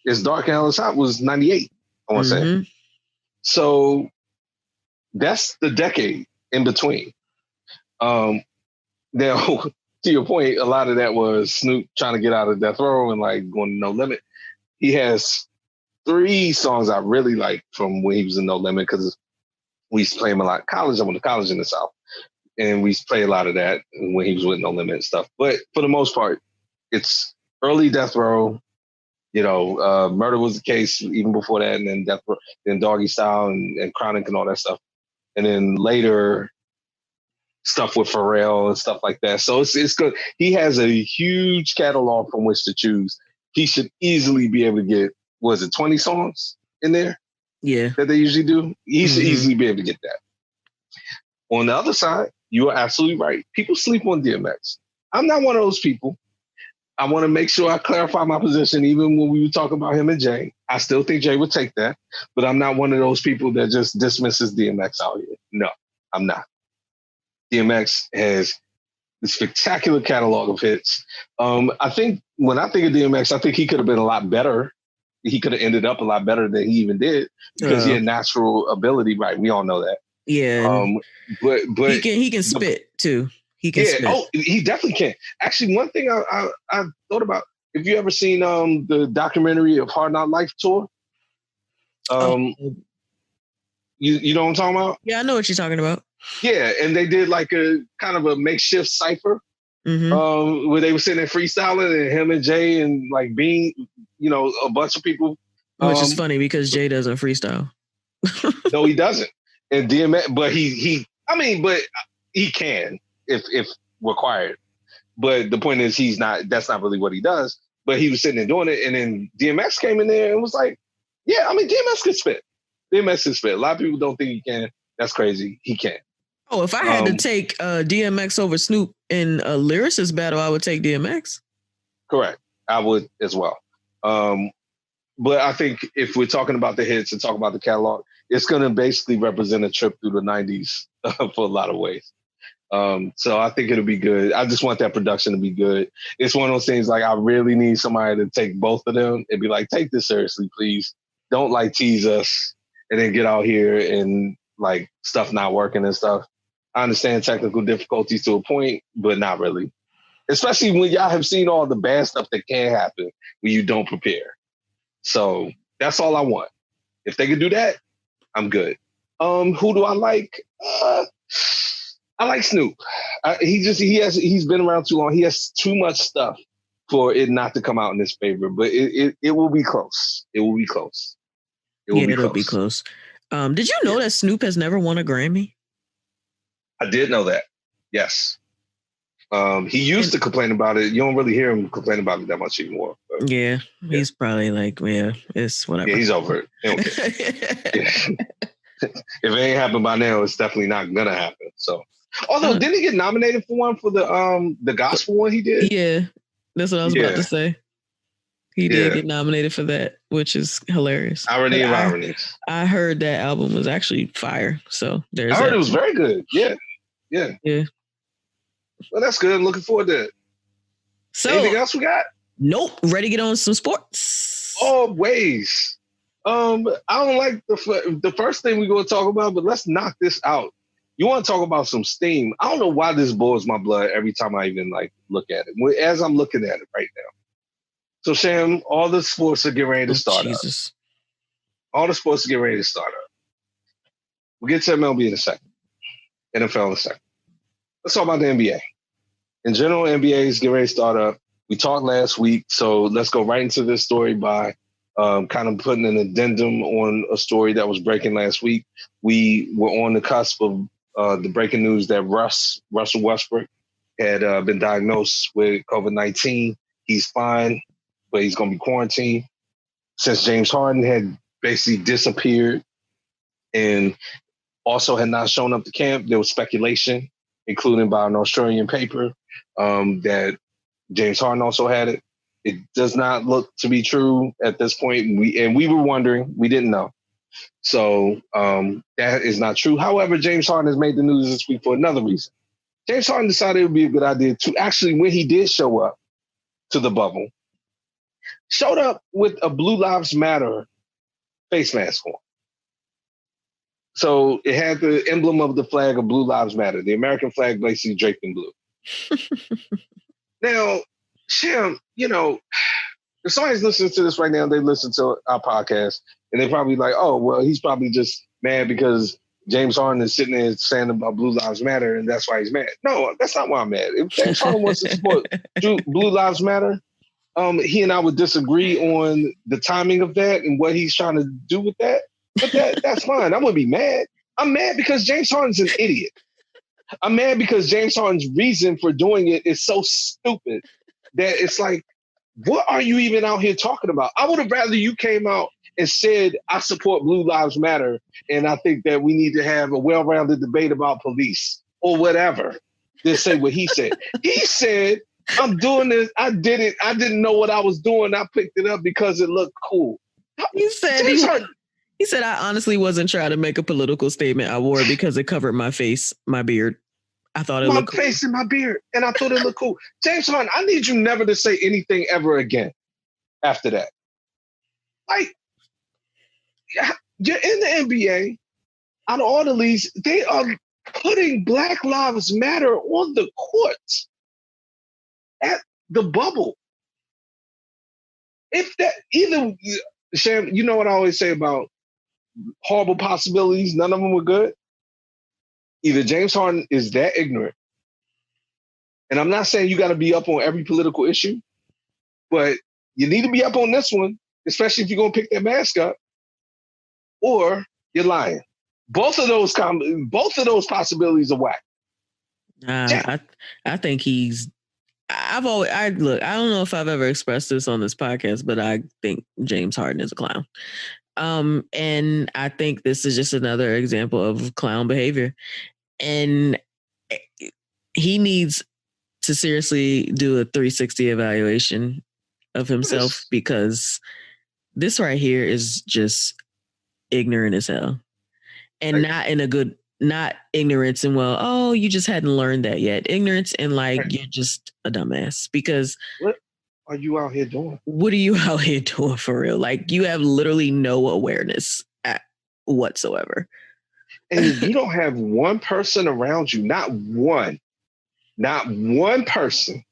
It's Dark and Hell is Hot was 98, I want to say. So that's the decade in between. Now, to your point, a lot of that was Snoop trying to get out of Death Row and like going to No Limit. He has 3 songs I really like from when he was in No Limit because we used to play him a lot in college. I went to college in the South, and we used to play a lot of that when he was with No Limit and stuff. But for the most part, it's early Death Row. Murder Was the Case even before that, and then Death Row, then Doggy Style and Chronic and all that stuff, and then later stuff with Pharrell and stuff like that. So it's good. He has a huge catalog from which to choose. He should easily be able to get, 20 songs in there? Yeah. That they usually do? He should easily be able to get that. On the other side, you are absolutely right. People sleep on DMX. I'm not one of those people. I want to make sure I clarify my position, even when we were talking about him and Jay. I still think Jay would take that, but I'm not one of those people that just dismisses DMX out here. No, I'm not. DMX has a spectacular catalog of hits. I think when I think of DMX, I think he could have been a lot better. He could have ended up a lot better than he even did because he had natural ability, right? We all know that. Yeah. But he can spit too. He can spit. Oh, he definitely can. Actually, one thing I thought about, if you ever seen the documentary of Hard Knock Life tour, you know what I'm talking about? Yeah, I know what you're talking about. Yeah, and they did like a kind of a makeshift cipher where they were sitting there freestyling, and him and Jay and like Bean, a bunch of people. Which is funny because Jay doesn't freestyle. No, he doesn't. And DMX, but but he can if required. But the point is, that's not really what he does. But he was sitting there doing it, and then DMX came in there and was like, "Yeah, DMX could spit. DMX could spit. A lot of people don't think he can. That's crazy. He can." Oh, if I had to take DMX over Snoop in a lyricist battle, I would take DMX. Correct. I would as well. But I think if we're talking about the hits and talking about the catalog, it's going to basically represent a trip through the 90s for a lot of ways. So I think it'll be good. I just want that production to be good. It's one of those things like I really need somebody to take both of them and be like, take this seriously, please. Don't like tease us and then get out here and like stuff not working and stuff. I understand technical difficulties to a point, but not really. Especially when y'all have seen all the bad stuff that can happen when you don't prepare. So that's all I want. If they could do that, I'm good. Who do I like? I like Snoop. He's been around too long. He has too much stuff for it not to come out in his favor, but it will be close. It will be close. It'll be close. Did you know that Snoop has never won a Grammy? I did know that. Yes. He used to complain about it. You don't really hear him complain about it that much anymore. But, he's probably like, it's whatever. Yeah, he's over it. If it ain't happened by now, it's definitely not gonna happen. So, although didn't he get nominated for one for the gospel one he did? Yeah, that's what I was about to say. He did get nominated for that, which is hilarious. Irony of ironies. I heard that album was actually fire. So there's. I heard it was very good. Yeah. Well, that's good. I'm looking forward to it. So, anything else we got? Nope. Ready to get on some sports? Always. I don't like the first thing we're going to talk about, but let's knock this out. You want to talk about some steam? I don't know why this boils my blood every time I even like look at it. As I'm looking at it right now. So, Sham, all the sports are getting ready to start up. All the sports are getting ready to start up. We'll get to MLB in a second. NFL in a second. Let's talk about the NBA. In general, NBA is getting ready to start up. We talked last week, so let's go right into this story by kind of putting an addendum on a story that was breaking last week. We were on the cusp of the breaking news that Russell Westbrook had been diagnosed with COVID-19. He's fine, but he's going to be quarantined. Since James Harden had basically disappeared and also had not shown up to camp, there was speculation, including by an Australian paper, that James Harden also had it. It does not look to be true at this point. We were wondering, we didn't know. So that is not true. However, James Harden has made the news this week for another reason. James Harden decided it would be a good idea to actually, when he did show up to the bubble, showed up with a Blue Lives Matter face mask on. So it had the emblem of the flag of Blue Lives Matter, the American flag basically draped in blue. Now, Sham, if somebody's listening to this right now, they listen to our podcast and they probably like, oh, well, he's probably just mad because James Harden is sitting there saying about Blue Lives Matter and that's why he's mad. No, that's not why I'm mad. If James Harden wants to support Blue Lives Matter, he and I would disagree on the timing of that and what he's trying to do with that. But that's fine. I wouldn't be mad. I'm mad because James Harden's an idiot. I'm mad because James Harden's reason for doing it is so stupid that it's like, what are you even out here talking about? I would have rather you came out and said, I support Blue Lives Matter, and I think that we need to have a well-rounded debate about police or whatever, than say what he said. He said, I'm doing this. I did it. I didn't know what I was doing. I picked it up because it looked cool. He said, I honestly wasn't trying to make a political statement. I wore it because it covered my face, my beard. I thought it looked cool. My face and my beard. And I thought it looked cool. James Harden, I need you never to say anything ever again after that. Like, you're in the NBA. Out of all the leagues, they are putting Black Lives Matter on the courts at the bubble. If that, either, Sham, you know what I always say about horrible possibilities, none of them were good. Either James Harden is that ignorant, and I'm not saying you got to be up on every political issue, but you need to be up on this one, especially if you're going to pick that mask up, or you're lying. Both of those possibilities are whack. I think I don't know if I've ever expressed this on this podcast, but I think James Harden is a clown. And I think this is just another example of clown behavior. And he needs to seriously do a 360 evaluation of himself, because this right here is just ignorant as hell. And not ignorance and you just hadn't learned that yet. Ignorance and you're just a dumbass, because what are you out here doing? What are you out here doing for real? Like, you have literally no awareness whatsoever. And you don't have one person around you, not one person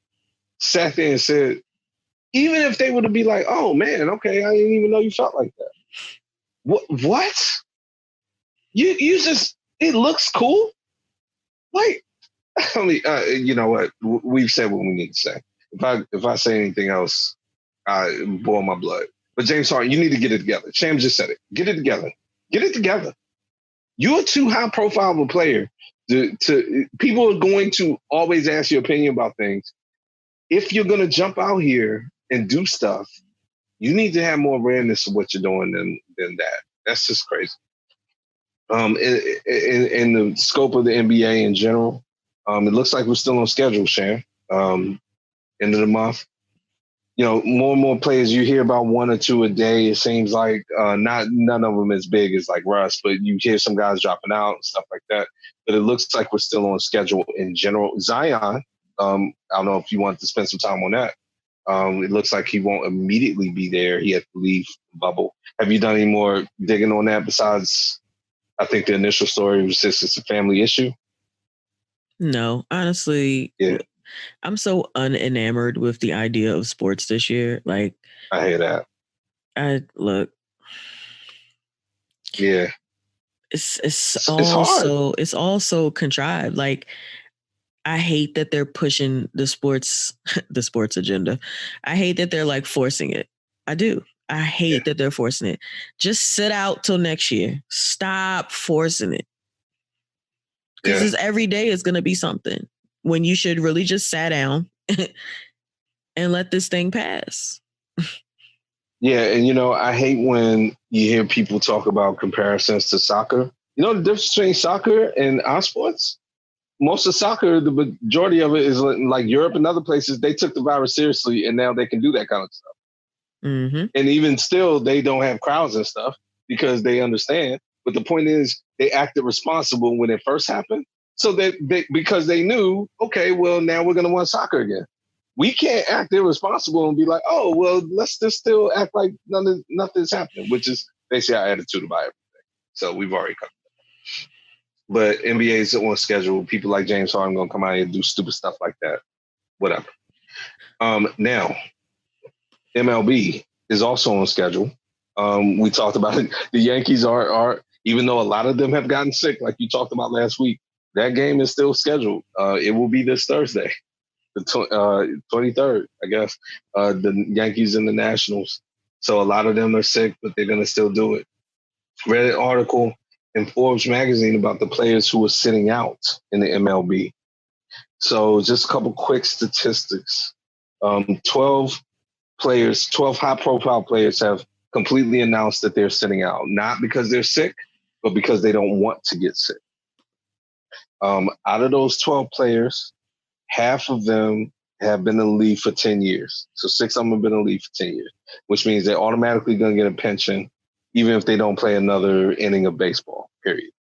sat there and said, even if they were to be like, oh man, okay, I didn't even know you felt like that. What? You just, it looks cool. Like, I mean, you know what? We've said what we need to say. If I say anything else, I boil my blood. But James Harden, you need to get it together. Sham just said it. Get it together. Get it together. You're too high profile of a player. People are going to always ask your opinion about things. If you're going to jump out here and do stuff, you need to have more awareness of what you're doing than that. That's just crazy. In the scope of the NBA in general, it looks like we're still on schedule, Sham. End of the month. More and more players, you hear about one or two a day. It seems like none of them as big as like Russ, but you hear some guys dropping out and stuff like that. But it looks like we're still on schedule in general. Zion, I don't know if you want to spend some time on that. It looks like he won't immediately be there. He had to leave the bubble. Have you done any more digging on that besides, I think the initial story was just it's a family issue? No, honestly. Yeah. I'm so unenamored with the idea of sports this year. Like, I hear that. Yeah. It's all so contrived. Like, I hate that they're pushing the sports agenda. I hate that they're like forcing it. I do. I hate that they're forcing it. Just sit out till next year. Stop forcing it. Because every day is going to be something, when you should really just sit down and let this thing pass. Yeah. And, I hate when you hear people talk about comparisons to soccer. The difference between soccer and our sports? Most of soccer, the majority of it is like Europe and other places. They took the virus seriously, and now they can do that kind of stuff. Mm-hmm. And even still, they don't have crowds and stuff because they understand. But the point is, they acted responsible when it first happened. So because they knew, okay, well, now we're going to want soccer again. We can't act irresponsible and be like, oh, well, let's just still act like nothing's happening, which is basically our attitude about everything. So we've already covered that. But NBA is on schedule. People like James Harden going to come out here and do stupid stuff like that. Whatever. Now, MLB is also on schedule. We talked about it. The Yankees are, even though a lot of them have gotten sick, like you talked about last week, that game is still scheduled. It will be this Thursday, the 23rd, I guess. The Yankees and the Nationals. So a lot of them are sick, but they're going to still do it. Read an article in Forbes magazine about the players who are sitting out in the MLB. So just a couple quick statistics. 12 high-profile players have completely announced that they're sitting out, not because they're sick, but because they don't want to get sick. Out of those 12 players, half of them have been in the league for 10 years. So 6 of them have been in the league for 10 years, which means they're automatically going to get a pension, even if they don't play another inning of baseball, period.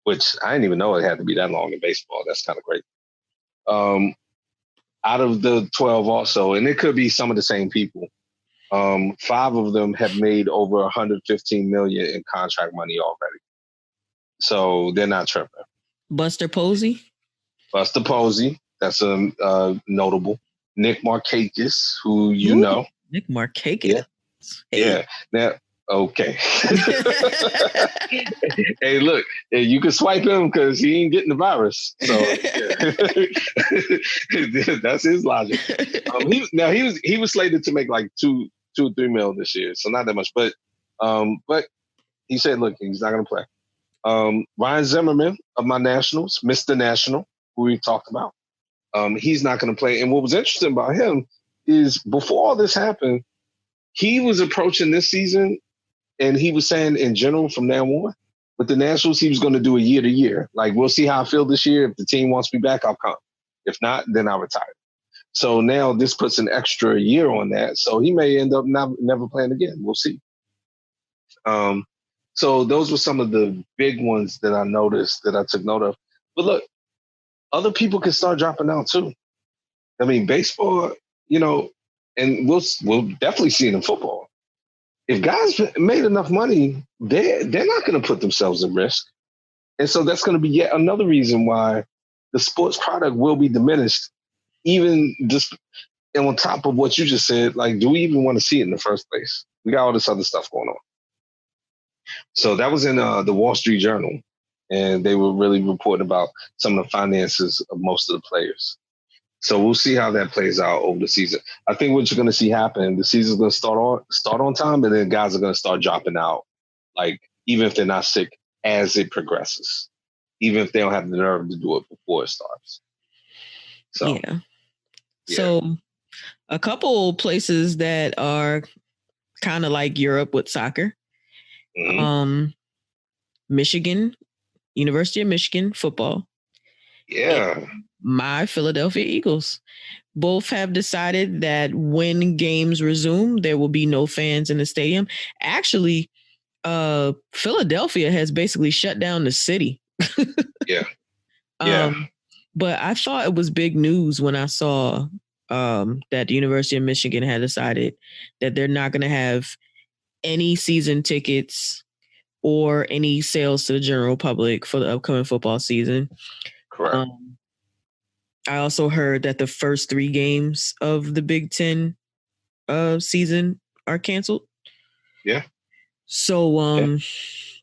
Which I didn't even know it had to be that long in baseball. That's kind of great. Out of the 12 also, and it could be some of the same people, 5 of them have made over $115 million in contract money already. So they're not tripping. Buster Posey, that's a notable. Nick Markakis, who you know. Nick Markakis. Yeah. Hey. Yeah. Now, okay. Hey, look, you can swipe him because he ain't getting the virus. So yeah. That's his logic. He was slated to make like $2 or $3 million this year, so not that much. But he said, look, he's not going to play. Ryan Zimmerman of my Nationals, Mr. National, who we talked about, he's not going to play. And what was interesting about him is before all this happened, he was approaching this season, and he was saying in general from now on, with the Nationals, he was going to do a year to year. Like, we'll see how I feel this year. If the team wants me back, I'll come. If not, then I'll retire. So now this puts an extra year on that. So he may end up never playing again. We'll see. So those were some of the big ones that I noticed that I took note of. But look, other people can start dropping out too. I mean, baseball, and we'll definitely see it in football. If guys made enough money, they're not going to put themselves at risk. And so that's going to be yet another reason why the sports product will be diminished, even just and on top of what you just said. Like, do we even want to see it in the first place? We got all this other stuff going on. So that was in the Wall Street Journal, and they were really reporting about some of the finances of most of the players. So we'll see how that plays out over the season. I think what you're going to see happen, the season's going to start on time, and then guys are going to start dropping out, like even if they're not sick, as it progresses, even if they don't have the nerve to do it before it starts. So, yeah. So a couple places that are kind of like Europe with soccer. Mm-hmm. Michigan, University of Michigan football. Yeah. And my Philadelphia Eagles both have decided that when games resume, there will be no fans in the stadium. Actually, Philadelphia has basically shut down the city. Yeah. But I thought it was big news when I saw that the University of Michigan had decided that they're not going to have any season tickets or any sales to the general public for the upcoming football season. Correct. I also heard that the first 3 games of the Big Ten season are canceled. Yeah. So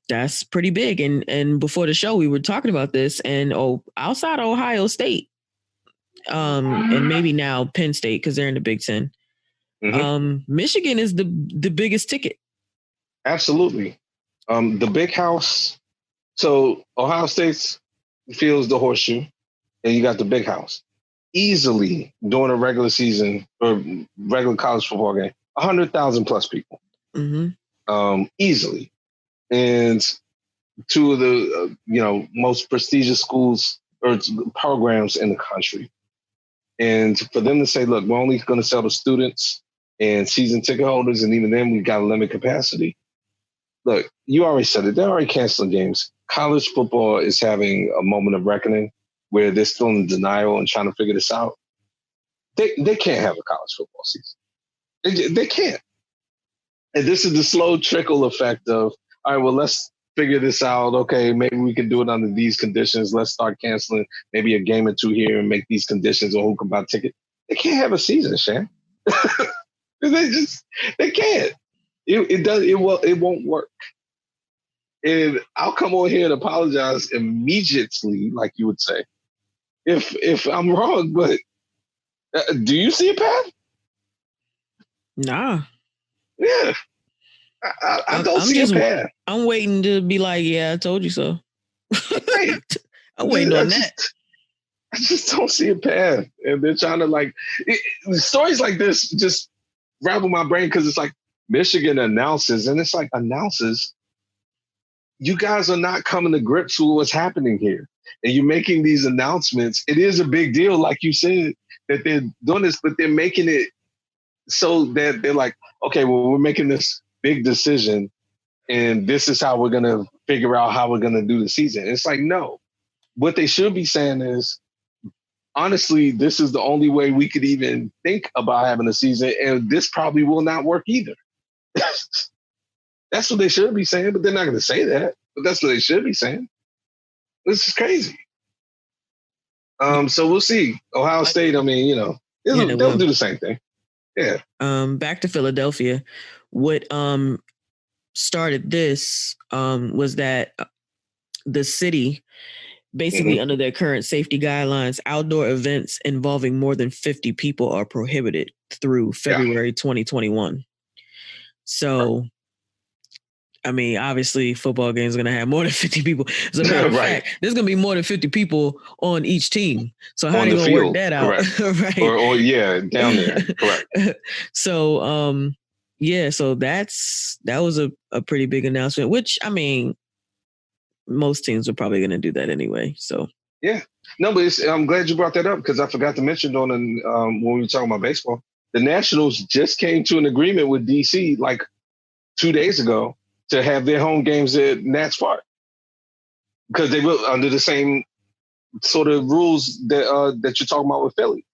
that's pretty big. And before the show, we were talking about this, and outside Ohio State, and maybe now Penn State, because they're in the Big Ten. Mm-hmm. Michigan is the biggest ticket. Absolutely. The big house. So Ohio State feels the horseshoe, and you got the big house. Easily during a regular season or regular college football game, 100,000 plus people. Mm-hmm. Easily. And 2 of the most prestigious schools or programs in the country. And for them to say, look, we're only going to sell to students and season ticket holders, and even then we got a limited capacity. Look, you already said it. They're already canceling games. College football is having a moment of reckoning where they're still in denial and trying to figure this out. They can't have a college football season. They can't. And this is the slow trickle effect of, all right, well, let's figure this out. Okay, maybe we can do it under these conditions. Let's start canceling maybe a game or two here and make these conditions, or who can buy tickets. They can't have a season, Shan. They can't. It won't work. And I'll come on here and apologize immediately, like you would say, if I'm wrong. But do you see a path? Nah. Yeah. I don't see a path. I'm waiting to be like, yeah, I told you so. Right. I'm waiting on that. I just don't see a path. And they're trying to stories like this just rattle my brain, because it's like Michigan announces, and it's like, announces? You guys are not coming to grips with what's happening here. And you're making these announcements. It is a big deal, like you said, that they're doing this, but they're making it so that they're like, okay, well, we're making this big decision, and this is how we're going to figure out how we're going to do the season. It's like, no. What they should be saying is, honestly, this is the only way we could even think about having a season, and this probably will not work either. That's what they should be saying, but they're not going to say that. But that's what they should be saying. This is crazy. So we'll see. Ohio State, I mean, they'll do the same thing. Yeah. Back to Philadelphia. What started this was that the city, basically under their current safety guidelines, outdoor events involving more than 50 people are prohibited through February 2021. So, I mean, obviously, football games are going to have more than 50 people. As a matter of fact, there's going to be more than 50 people on each team. So how are you going to work that out? Right. Or down there. Correct. So, so that was a pretty big announcement, which, I mean, most teams are probably going to do that anyway. So yeah, no, but I'm glad you brought that up, because I forgot to mention when we were talking about baseball, the Nationals just came to an agreement with DC like 2 days ago to have their home games at Nats Park, because they were under the same sort of rules that you're talking about with Philly,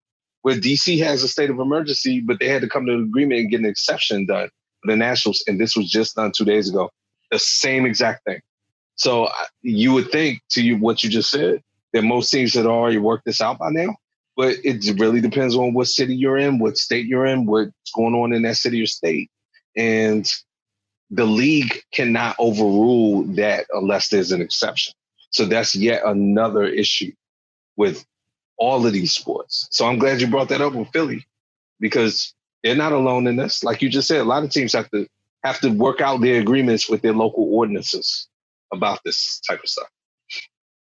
where DC has a state of emergency, but they had to come to an agreement and get an exception done for the Nationals, and this was just done 2 days ago. The same exact thing. So you would think, what you just said, that most teams had already worked this out by now, but it really depends on what city you're in, what state you're in, what's going on in that city or state. And the league cannot overrule that unless there's an exception. So that's yet another issue with all of these sports. So I'm glad you brought that up with Philly, because they're not alone in this. Like you just said, a lot of teams have to work out their agreements with their local ordinances about this type of stuff.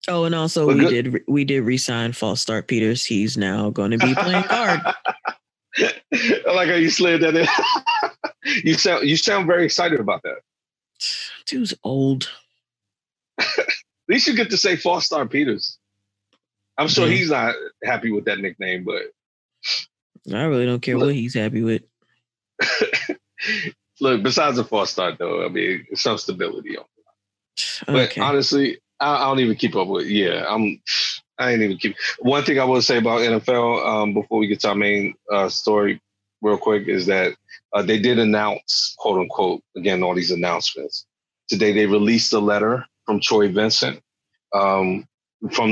Oh, and also we did re-sign False Start Peters. He's now going to be playing guard. I like how you slid that in. You sound very excited about that. Dude's old. At least you get to say False Start Peters. I'm sure he's not happy with that nickname, but I really don't care what he's happy with. Look, besides the false start, though, I mean, some stability on it. But honestly, I don't even keep up with. Yeah, I ain't even keep. One thing I will say about NFL before we get to our main story, real quick, is that they did announce, quote unquote, again, all these announcements today. They released a letter from Troy Vincent, from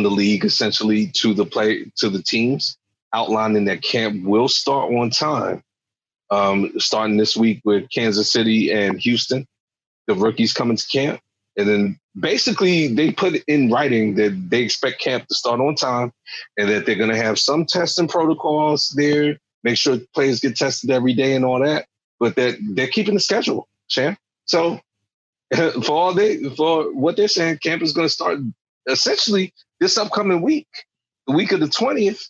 the league, essentially to the teams, outlining that camp will start on time. Starting this week with Kansas City and Houston, the rookies coming to camp. And then basically they put in writing that they expect camp to start on time, and that they're going to have some testing protocols there, make sure players get tested every day and all that, but that they're keeping the schedule, Shan. So for what they're saying, camp is going to start essentially this upcoming week, the week of the 20th.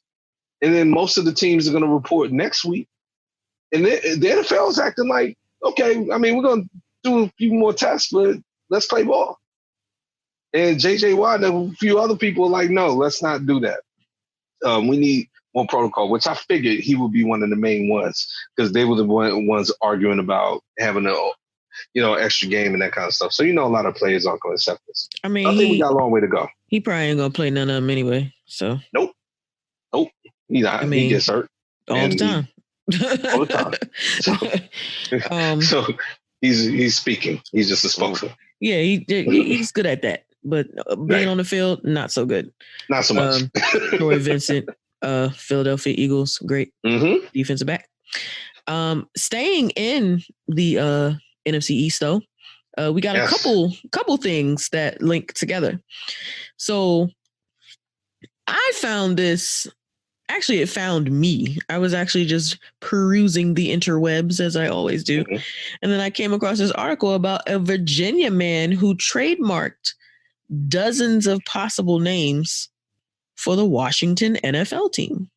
And then most of the teams are going to report next week. And the NFL is acting like, okay, I mean, we're going to do a few more tests, but let's play ball. And J.J. Watt and a few other people are like, no, let's not do that. We need more protocol, which I figured he would be one of the main ones, because they were the ones arguing about having extra game and that kind of stuff. So, a lot of players aren't going to accept this. I mean, I think we got a long way to go. He probably ain't going to play none of them anyway. So Nope. He's not. He gets hurt. All the time. So he's speaking. He's just a spokesman. Yeah, he's good at that. But being on the field, not so good. Not so much. Troy Vincent, Philadelphia Eagles, great defensive back. Staying in the NFC East, though, we got a couple things that link together. So I found this. Actually, it found me. I was actually just perusing the interwebs as I always do. And then I came across this article about a Virginia man who trademarked dozens of possible names for the Washington NFL team.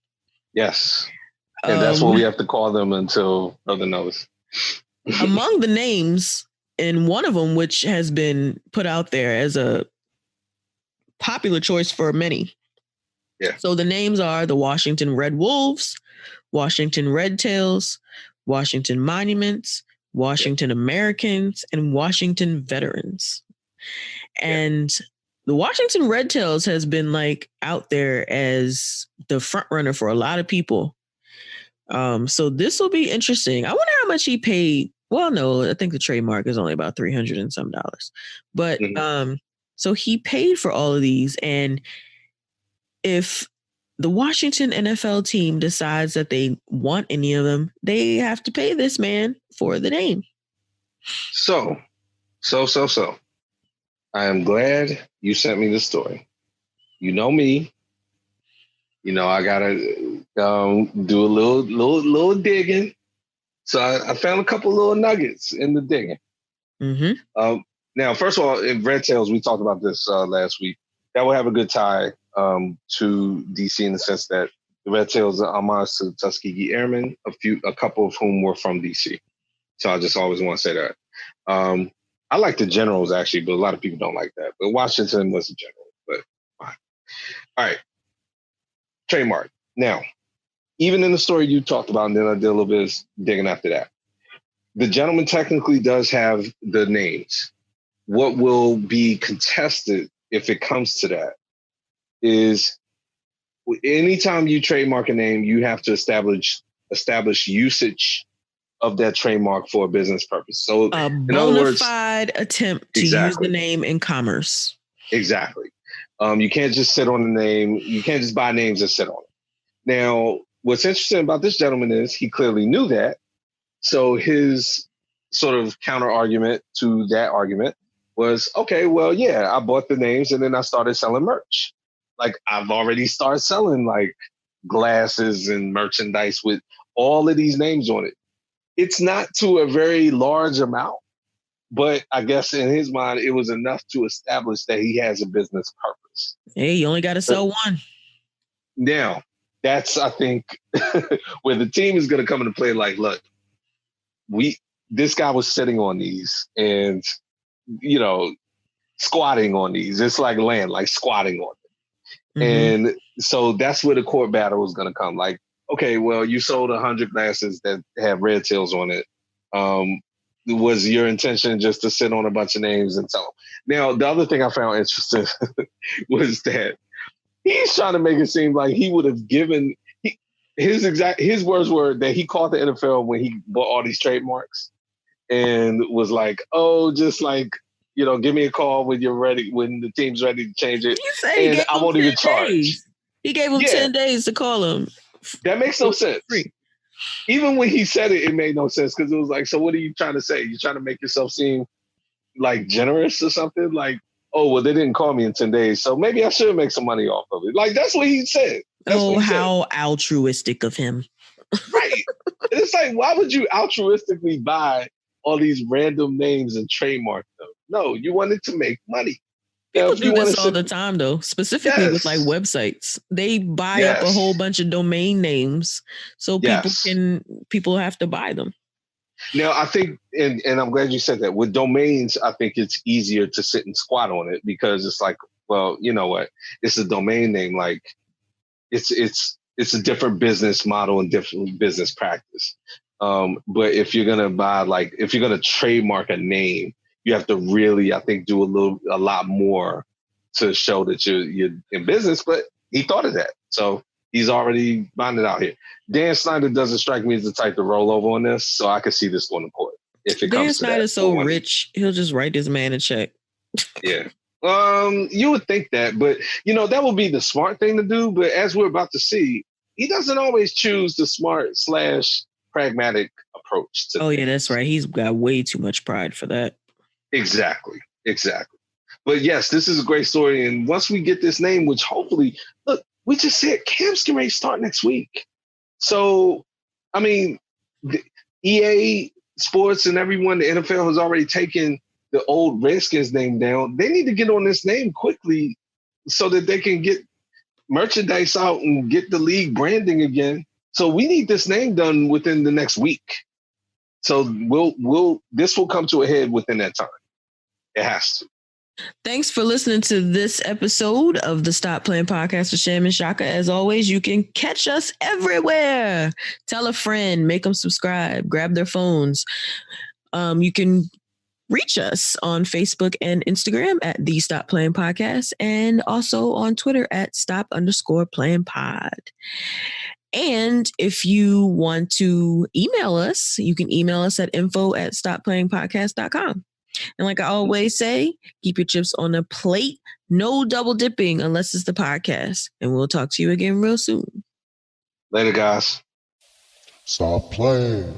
Yes. And that's what we have to call them until further notice. Among the names, and one of them, which has been put out there as a popular choice for many. Yeah. So the names are the Washington Red Wolves, Washington Red Tails, Washington Monuments, Washington Americans, and Washington Veterans. And the Washington Red Tails has been like out there as the front runner for a lot of people. So this will be interesting. I wonder how much he paid. Well, no, I think the trademark is only about $300 and some. But so he paid for all of these, and if the Washington NFL team decides that they want any of them, they have to pay this man for the name. So. I am glad you sent me this story. You know me. You know I gotta do a little digging. So I found a couple little nuggets in the digging. Now, first of all, in Red Tails, we talked about this last week. That will have a good tie to DC in the sense that the Red Tails are homage to the Tuskegee Airmen, a couple of whom were from DC. So I just always want to say that. I like the Generals, actually, but a lot of people don't like that. But Washington was a General, but fine. All right. Trademark. Now, even in the story you talked about, and then I did a little bit of digging after that, the gentleman technically does have the names. What will be contested if it comes to that is anytime you trademark a name, you have to establish usage of that trademark for a business purpose. So a bona fide attempt to use the name in commerce. Exactly. You can't just sit on the name. You can't just buy names and sit on it. Now, what's interesting about this gentleman is he clearly knew that. So his sort of counter argument to that argument was, okay, well, yeah, I bought the names and then I started selling merch. Like I've already started selling like glasses and merchandise with all of these names on it. It's not to a very large amount, but I guess in his mind, it was enough to establish that he has a business purpose. Hey, you only got to sell one. Now, that's, I think, where the team is going to come into play. Like, look, this guy was sitting on these and, you know, squatting on these. It's like land, like squatting on them. And so that's where the court battle is going to come. Like, okay, well, you sold 100 glasses that have red tails on it. Was your intention just to sit on a bunch of names and sell them? Now, the other thing I found interesting was that he's trying to make it seem like he would have given his words were that he called the NFL when he bought all these trademarks and was like, "Oh, just like, you know, give me a call when you're ready, when the team's ready to change it, and I won't even charge." He gave him 10 days to call him. That makes no sense. Even when he said it, it made no sense because it was like, so what are you trying to say? You're trying to make yourself seem like generous or something? Like, oh, well, they didn't call me in 10 days, so maybe I should make some money off of it. Like, that's what he said. How altruistic of him. Right. It's like, why would you altruistically buy all these random names and trademark them? No, you wanted to make money. People do this all the time, though, specifically with like websites. They buy up a whole bunch of domain names so people have to buy them. Now, I think, and I'm glad you said that. With domains, I think it's easier to sit and squat on it because it's like, well, you know what? It's a domain name. Like, it's a different business model and different business practice. But if you're gonna trademark a name, you have to really, I think, do a lot more to show that you're in business. But he thought of that, so he's already bonded out here. Dan Snyder doesn't strike me as the type to roll over on this, so I could see this going to court. if it Dan comes to that. Snyder's so rich, he'll just write his man a check. Yeah. You would think that, but that would be the smart thing to do. But as we're about to see, he doesn't always choose the smart / pragmatic approach to things. Yeah, that's right. He's got way too much pride for that. Exactly. But yes, this is a great story. And once we get this name, which hopefully, look, we just said camps can ready start next week. So, I mean, the EA Sports and everyone, the NFL has already taken the old Redskins name down. They need to get on this name quickly so that they can get merchandise out and get the league branding again. So we need this name done within the next week. So this will come to a head within that time. It has to. Thanks for listening to this episode of the Stop Playing Podcast with Sham and Shaka. As always, you can catch us everywhere. Tell a friend, make them subscribe, grab their phones. You can reach us on Facebook and Instagram at the Stop Playing Podcast, and also on Twitter at stop_playing pod. And if you want to email us, you can email us at info@stopplayingpodcast.com. And like I always say, keep your chips on the plate. No double dipping unless it's the podcast. And we'll talk to you again real soon. Later, guys. Stop playing.